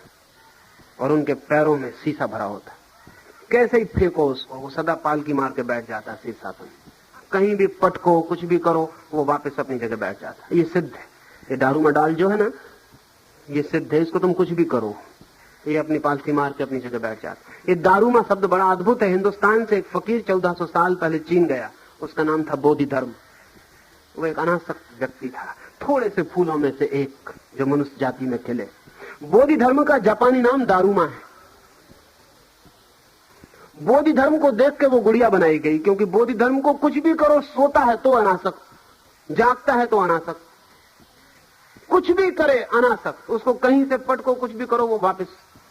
और उनके पैरों में शीशा भरा होता है। कैसे ही फेंको उसको, वो सदा पालकी मार के बैठ जाता है शीशा पर। कहीं भी पटको, कुछ भी करो, वो वापस अपनी जगह बैठ जाता है। ये सिद्ध है। ये दारूमा डाल जो है ना, ये सिद्ध है। इसको तुम कुछ भी करो, ये अपनी पालकी मार के अपनी जगह बैठ जाता है। ये दारूमा शब्द बड़ा अद्भुत है। हिंदुस्तान से एक फकीर 1400 साल पहले चीन गया, उसका नाम था बोधि धर्म। वो एक अनासक्त व्यक्ति था, थोड़े से फूलों में से एक जो मनुष्य जाति में खिले। बोधि धर्म का जापानी नाम दारूमा है। बोधि धर्म को देख के वो गुड़िया बनाई गई, क्योंकि बोधि धर्म को कुछ भी करो, सोता है तो अनासक्त, जागता है तो अनासक्त, कुछ भी करे अनासक्त। उसको कहीं से पटको, कुछ भी करो, वो वापस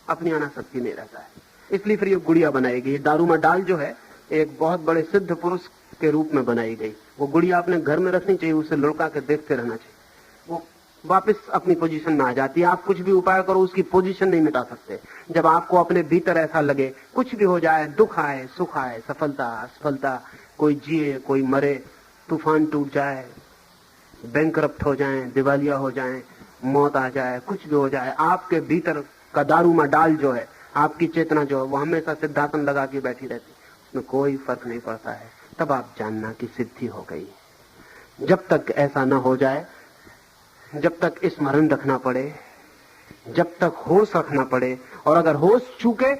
अपनी अनासक्ति में रहता है। इसलिए फिर ये गुड़िया बनाई गई। दारूमा डाल जो है एक बहुत बड़े सिद्ध पुरुष के रूप में बनाई गई। वो गुड़िया अपने घर में रखनी चाहिए, उसे लुढ़का के देखते रहना चाहिए, वो वापस अपनी पोजीशन में आ जाती है। आप कुछ भी उपाय करो, उसकी पोजीशन नहीं मिटा सकते। जब आपको अपने भीतर ऐसा लगे, कुछ भी हो जाए, दुख आए, सुख आए, सफलता असफलता, कोई जिए, कोई मरे, तूफान टूट जाए, बैंकरप्ट हो जाए, दिवालिया हो जाए, मौत आ जाए, कुछ भी हो जाए, आपके भीतर का दारूमा डाल जो है, आपकी चेतना जो है, वो हमेशा सिद्धांतन लगा के बैठी रहती, उसमें कोई फर्क नहीं पड़ता है। तब आप जानना कि सिद्धि हो गई। जब तक ऐसा न हो जाए, जब तक स्मरण रखना पड़े, जब तक होश रखना पड़े, और अगर होश चूके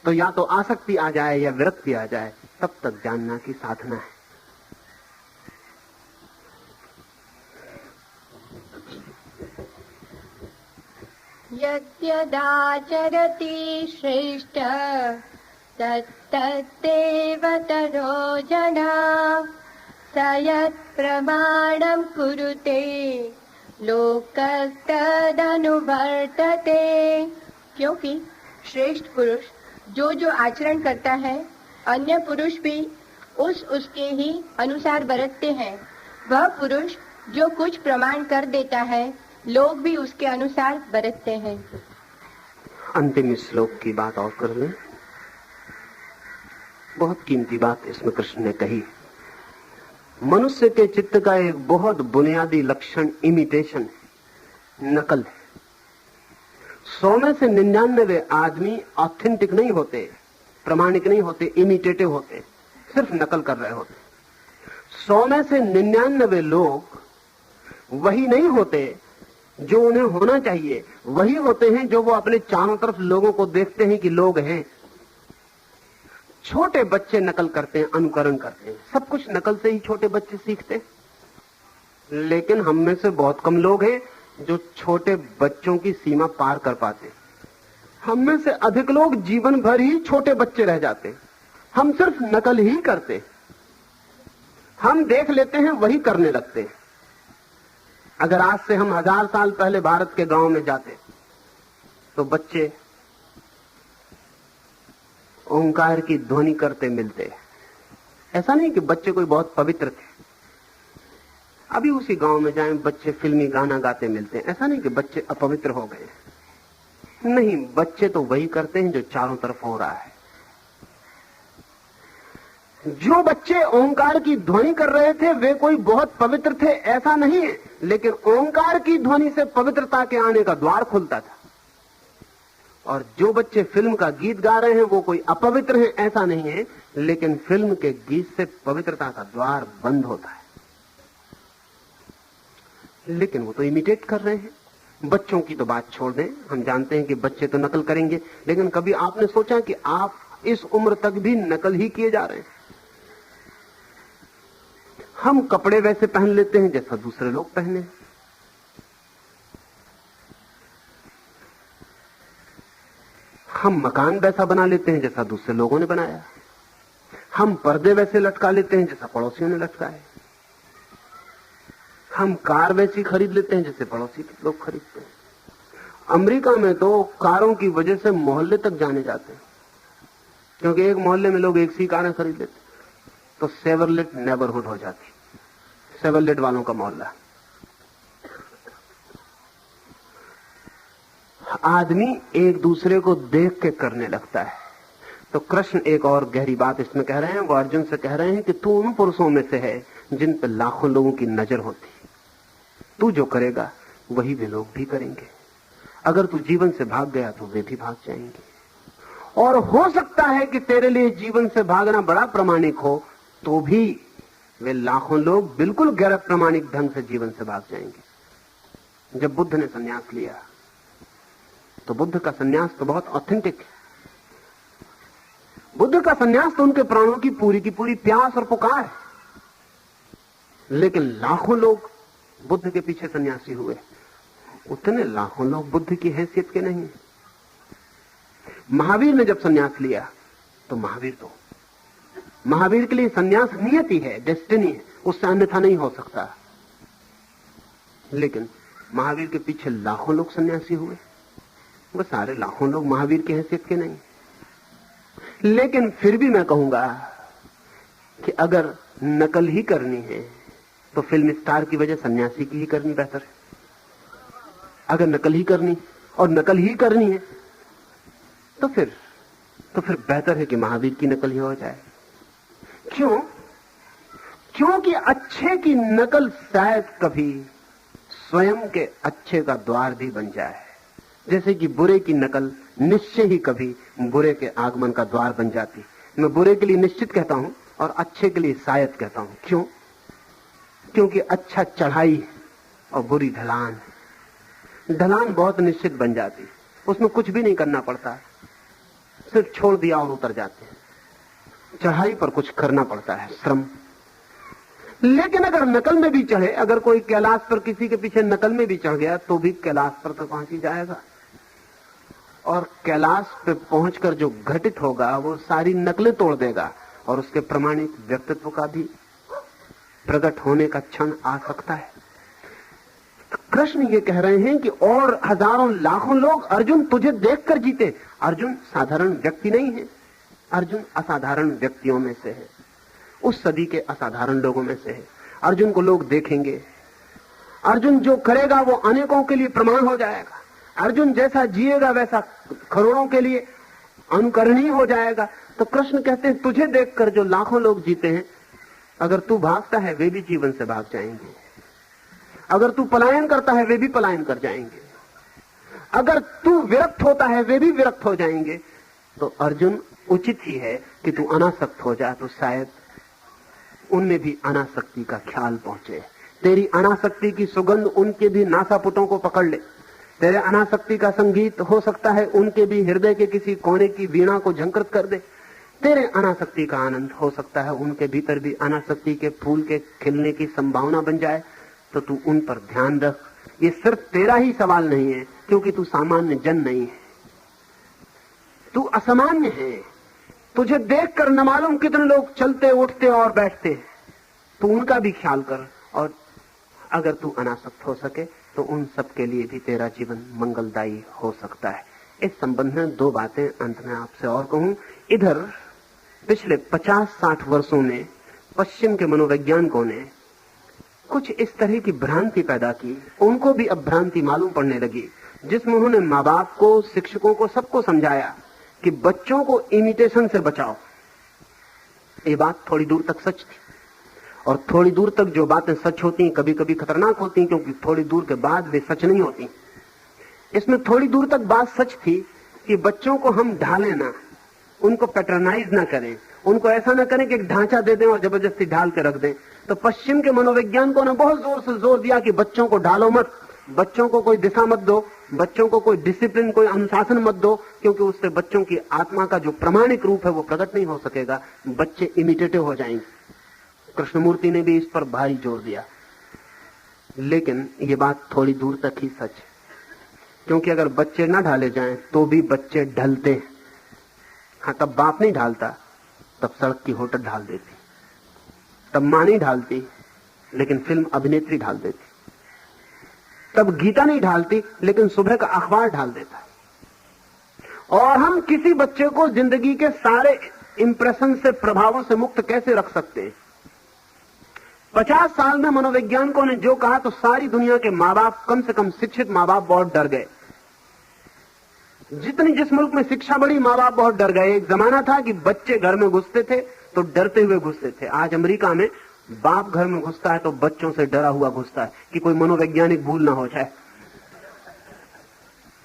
तो या तो आसक्ति आ जाए या विरक्ति आ जाए, तब तक जानना कि साधना है। यद्यदाचरति श्रेष्ठ तत्तदेव तरो जना स यत्प्रमाणं कुरुते लोकस्तदनुवर्तते। क्योंकि श्रेष्ठ पुरुष जो जो आचरण करता है, अन्य पुरुष भी उसके ही अनुसार बरतते हैं। वह पुरुष जो कुछ प्रमाण कर देता है, लोग भी उसके अनुसार बरतते हैं। अंतिम श्लोक की बात और कर लें। बहुत कीमती बात इसमें कृष्ण ने कही। मनुष्य के चित्त का एक बहुत बुनियादी लक्षण इमिटेशन है, नकल है। 100 में से 99 आदमी ऑथेंटिक नहीं होते, प्रामाणिक नहीं होते, इमिटेटिव होते, सिर्फ नकल कर रहे होते। 100 में से 99 लोग वही नहीं होते जो उन्हें होना चाहिए, वही होते हैं जो वो अपने चारों तरफ लोगों को देखते हैं कि लोग हैं। छोटे बच्चे नकल करते हैं, अनुकरण करते हैं, सब कुछ नकल से ही छोटे बच्चे सीखते हैं। लेकिन हम में से बहुत कम लोग हैं जो छोटे बच्चों की सीमा पार कर पाते। हम में से अधिक लोग जीवन भर ही छोटे बच्चे रह जाते। हम सिर्फ नकल ही करते, हम देख लेते हैं, वही करने लगते हैं। अगर आज से हम 1000 साल पहले भारत के गांव में जाते तो बच्चे ओंकार की ध्वनि करते मिलते। ऐसा नहीं कि बच्चे कोई बहुत पवित्र थे। अभी उसी गांव में जाएं, बच्चे फिल्मी गाना गाते मिलते हैं। ऐसा नहीं कि बच्चे अपवित्र हो गए, नहीं, बच्चे तो वही करते हैं जो चारों तरफ हो रहा है। जो बच्चे ओंकार की ध्वनि कर रहे थे वे कोई बहुत पवित्र थे ऐसा नहीं है, लेकिन ओंकार की ध्वनि से पवित्रता के आने का द्वार खुलता था। और जो बच्चे फिल्म का गीत गा रहे हैं वो कोई अपवित्र हैं ऐसा नहीं है, लेकिन फिल्म के गीत से पवित्रता का द्वार बंद होता है। लेकिन वो तो इमिटेट कर रहे हैं। बच्चों की तो बात छोड़ दें, हम जानते हैं कि बच्चे तो नकल करेंगे, लेकिन कभी आपने सोचा कि आप इस उम्र तक भी नकल ही किए जा रहे हैं? हम कपड़े वैसे पहन लेते हैं जैसा दूसरे लोग पहने, हम मकान वैसा बना लेते हैं जैसा दूसरे लोगों ने बनाया, हम पर्दे वैसे लटका लेते हैं जैसा पड़ोसियों ने लटकाए, हम कार वैसी खरीद लेते हैं जैसे पड़ोसी लोग खरीदते हैं। अमेरिका में तो कारों की वजह से मोहल्ले तक जाने जाते हैं, क्योंकि एक मोहल्ले में लोग एक सी कारें खरीद लेते तो सेवरलेट नेबरहुड हो जाती, सेवरलेट वालों का मोहल्ला। आदमी एक दूसरे को देख के करने लगता है। तो कृष्ण एक और गहरी बात इसमें कह रहे हैं। वो अर्जुन से कह रहे हैं कि तू उन पुरुषों में से है जिन पर लाखों लोगों की नजर होती। तू जो करेगा वही वे लोग भी करेंगे। अगर तू जीवन से भाग गया तो वे भी भाग जाएंगे। और हो सकता है कि तेरे लिए जीवन से भागना बड़ा प्रामाणिक हो, तो भी वे लाखों लोग बिल्कुल गैर प्रामाणिक ढंग से जीवन से भाग जाएंगे। जब बुद्ध ने संन्यास लिया तो बुद्ध का संन्यास तो बहुत ऑथेंटिक है। बुद्ध का संन्यास तो उनके प्राणों की पूरी प्यास और पुकार है। लेकिन लाखों लोग बुद्ध के पीछे सन्यासी हुए, उतने लाखों लोग बुद्ध की हैसियत के नहीं। महावीर ने जब सन्यास लिया तो महावीर के लिए सन्यास नियति है, डेस्टिनी है, उससे अन्यथा नहीं हो सकता। लेकिन महावीर के पीछे लाखों लोग सन्यासी हुए, वो सारे लाखों लोग महावीर की हैसियत के नहीं। लेकिन फिर भी मैं कहूंगा कि अगर नकल ही करनी है तो फिल्म स्टार की वजह सन्यासी की ही करनी बेहतर है। अगर नकल ही करनी और नकल ही करनी है तो फिर बेहतर है कि महावीर की नकल ही हो जाए। क्यों? क्योंकि अच्छे की नकल शायद कभी स्वयं के अच्छे का द्वार भी बन जाए, जैसे कि बुरे की नकल निश्चय ही कभी बुरे के आगमन का द्वार बन जाती। मैं बुरे के लिए निश्चित कहता हूं और अच्छे के लिए शायद कहता हूं। क्यों? क्योंकि अच्छा चढ़ाई है और बुरी ढलान है। ढलान बहुत निश्चित बन जाती, उसमें कुछ भी नहीं करना पड़ता, सिर्फ छोड़ दिया और उतर जाते हैं। चढ़ाई पर कुछ करना पड़ता है, श्रम। लेकिन अगर नकल में भी चढ़े, अगर कोई कैलाश पर किसी के पीछे नकल में भी चढ़ गया तो भी कैलाश पर तो पहुंच ही जाएगा। और कैलाश पे पहुंचकर जो घटित होगा वो सारी नकलें तोड़ देगा और उसके प्रमाणिक व्यक्तित्व का भी प्रकट होने का क्षण आ सकता है। कृष्ण ये कह रहे हैं कि और हजारों लाखों लोग अर्जुन तुझे देखकर जीते। अर्जुन साधारण व्यक्ति नहीं है, अर्जुन असाधारण व्यक्तियों में से है, उस सदी के असाधारण लोगों में से है। अर्जुन को लोग देखेंगे, अर्जुन जो करेगा वो अनेकों के लिए प्रमाण हो जाएगा। अर्जुन जैसा जिएगा वैसा करोड़ों के लिए अनुकरणीय हो जाएगा। तो कृष्ण कहते हैं तुझे देखकर जो लाखों लोग जीते हैं, अगर तू भागता है वे भी जीवन से भाग जाएंगे, अगर तू पलायन करता है वे भी पलायन कर जाएंगे, अगर तू विरक्त होता है वे भी विरक्त हो जाएंगे। तो अर्जुन उचित ही है कि तू अनासक्त हो जा, तो शायद उनमें भी अनासक्ति का ख्याल पहुंचे। तेरी अनासक्ति की सुगंध उनके भी नासापुटों को पकड़ ले। तेरे अनासक्ति का संगीत हो सकता है उनके भी हृदय के किसी कोने की वीणा को झंकृत कर दे। तेरे अनासक्ति का आनंद हो सकता है उनके भीतर भी अनासक्ति के फूल के खिलने की संभावना बन जाए। तो तू उन पर ध्यान रख। ये सिर्फ तेरा ही सवाल नहीं है, क्योंकि तू सामान्य जन नहीं है, तू असामान्य है। तुझे देखकर न मालूम कितने लोग चलते उठते और बैठते हैं। तू उनका भी ख्याल कर, और अगर तू अनासक्त हो सके तो उन सब के लिए भी तेरा जीवन मंगलदायी हो सकता है। इस संबंध में दो बातें अंत में आपसे और कहूं। इधर पिछले 50-60 वर्षों में पश्चिम के मनोवैज्ञानिकों ने कुछ इस तरह की भ्रांति पैदा की, उनको भी अब भ्रांति मालूम पड़ने लगी, जिसमें उन्होंने माँ बाप को, शिक्षकों को, सबको समझाया कि बच्चों को इमिटेशन से बचाओ। ये बात थोड़ी दूर तक सच थी, और थोड़ी दूर तक जो बातें सच होती हैं कभी कभी खतरनाक होती हैं, क्योंकि थोड़ी दूर के बाद वे सच नहीं होती। इसमें थोड़ी दूर तक बात सच थी कि बच्चों को हम ढालें ना, उनको पैटर्नाइज ना करें, उनको ऐसा ना करें कि एक ढांचा दे दें और जबरदस्ती ढाल के रख दें। तो पश्चिम के मनोवैज्ञानिकों ने बहुत जोर से जोर दिया कि बच्चों को ढालो मत, बच्चों को कोई दिशा मत दो, बच्चों को कोई डिसिप्लिन, कोई अनुशासन मत दो, क्योंकि उससे बच्चों की आत्मा का जो प्रामाणिक रूप है वो प्रकट नहीं हो सकेगा, बच्चे इमिटेटिव हो जाएंगे। कृष्णमूर्ति ने भी इस पर भारी जोर दिया। लेकिन ये बात थोड़ी दूर तक ही सच है, क्योंकि अगर बच्चे ना ढाले जाएं तो भी बच्चे ढलते हैं। हाँ, तब बाप नहीं ढालता, तब सड़क की होटल ढाल देती, तब मां नहीं ढालती लेकिन फिल्म अभिनेत्री ढाल देती, तब गीता नहीं ढालती लेकिन सुबह का अखबार ढाल देता है। और हम किसी बच्चे को जिंदगी के सारे इंप्रेशन से, प्रभावों से मुक्त कैसे रख सकते हैं? 50 साल में मनोवैज्ञानिकों ने जो कहा, तो सारी दुनिया के माँ बाप, कम से कम शिक्षित माँ बाप, बहुत डर गए। जिस मुल्क में शिक्षा बढ़ी, माँ बाप बहुत डर गए। एक जमाना था कि बच्चे घर में घुसते थे तो डरते हुए घुसते थे। आज अमेरिका में बाप घर में घुसता है तो बच्चों से डरा हुआ घुसता है कि कोई मनोवैज्ञानिक भूल ना हो जाए,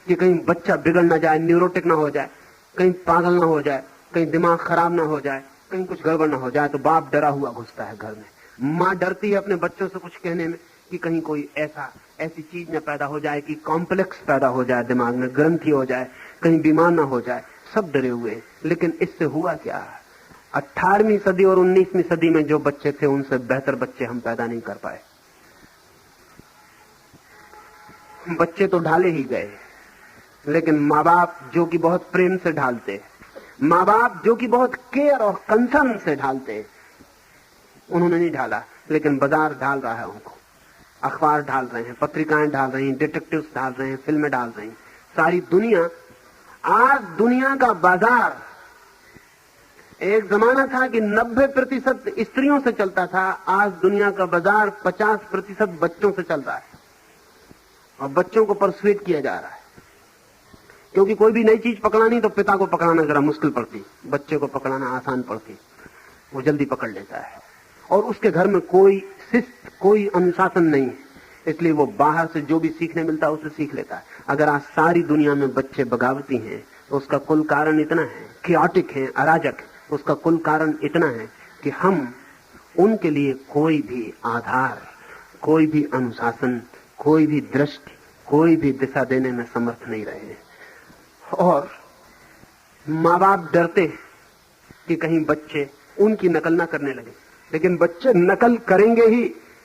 कि कहीं बच्चा बिगड़ ना जाए, न्यूरोटिक ना हो जाए, कहीं पागल ना हो जाए, कहीं दिमाग खराब ना हो जाए, कहीं कुछ गड़बड़ ना हो जाए। तो बाप डरा हुआ घुसता है घर में। माँ डरती है अपने बच्चों से कुछ कहने में कि कहीं कोई ऐसी चीज न पैदा हो जाए कि कॉम्प्लेक्स पैदा हो जाए, दिमाग में ग्रंथि हो जाए, कहीं बीमार ना हो जाए। सब डरे हुए। लेकिन इससे हुआ क्या? 18वीं सदी और 19वीं सदी में जो बच्चे थे उनसे बेहतर बच्चे हम पैदा नहीं कर पाए। बच्चे तो ढाले ही गए, लेकिन माँ बाप जो कि बहुत प्रेम से ढालते, माँ बाप जो कि बहुत केयर और कंसर्न से ढालते, उन्होंने नहीं ढाला। लेकिन बाजार ढाल रहा है उनको, अखबार ढाल रहे हैं, पत्रिकाएं डाल रही हैं, डिटेक्टिव्स डाल रहे हैं, फिल्में डाल रही हैं, सारी दुनिया। आज दुनिया का बाजार, एक जमाना था कि 90% स्त्रियों से चलता था, आज दुनिया का बाजार 50% बच्चों से चल रहा है। और बच्चों को परसुएट किया जा रहा है, क्योंकि कोई भी नई चीज पकड़ानी तो पिता को पकड़ाना जरा मुश्किल पड़ती, बच्चे को पकड़ाना आसान पड़ती, वो जल्दी पकड़ लेता है। और उसके घर में कोई शिस्त, कोई अनुशासन नहीं है, इसलिए वो बाहर से जो भी सीखने मिलता है उसे सीख लेता है। अगर आज सारी दुनिया में बच्चे बगावती हैं तो उसका कुल कारण इतना है, chaotic है, अराजक है, उसका कुल कारण इतना है कि हम उनके लिए कोई भी आधार, कोई भी अनुशासन, कोई भी दृष्टि, कोई भी दिशा देने में समर्थ नहीं रहे। और माँ बाप डरते कि कहीं बच्चे उनकी नकल ना करने लगे, लेकिन बच्चे नकल करेंगे ही।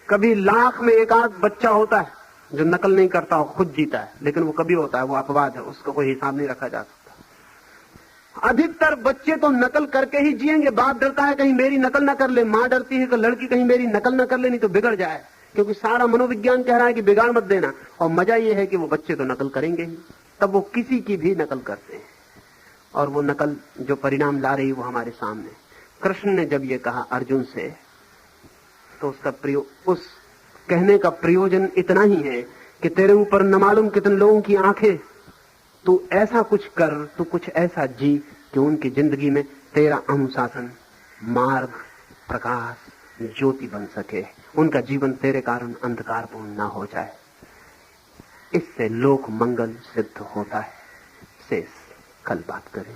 कभी लाख में एक आध बच्चा होता है जो नकल नहीं करता और खुद जीता है, लेकिन वो कभी होता है, वो अपवाद है, उसका कोई हिसाब नहीं रखा जा सकता। अधिकतर बच्चे तो नकल करके ही जिएंगे। बाप डरता है कहीं मेरी नकल ना कर ले, माँ डरती है कि लड़की कहीं मेरी नकल ना कर ले, नहीं तो बिगड़ जाए, क्योंकि सारा मनोविज्ञान कह रहा है कि बिगाड़ मत देना। और मजा ये है कि वो बच्चे तो नकल करेंगे ही, तब वो किसी की भी नकल करते हैं, और वो नकल जो परिणाम ला रही वो हमारे सामने। कृष्ण ने जब ये कहा अर्जुन से, तो उस कहने का प्रयोजन इतना ही है कि तेरे ऊपर न मालूम कितने लोगों की आंखें, तू ऐसा कुछ कर, तू कुछ ऐसा जी कि उनकी जिंदगी में तेरा अनुशासन, मार्ग, प्रकाश, ज्योति बन सके, उनका जीवन तेरे कारण अंधकारपूर्ण ना हो जाए। इससे लोक मंगल सिद्ध होता है। शेष कल बात करें।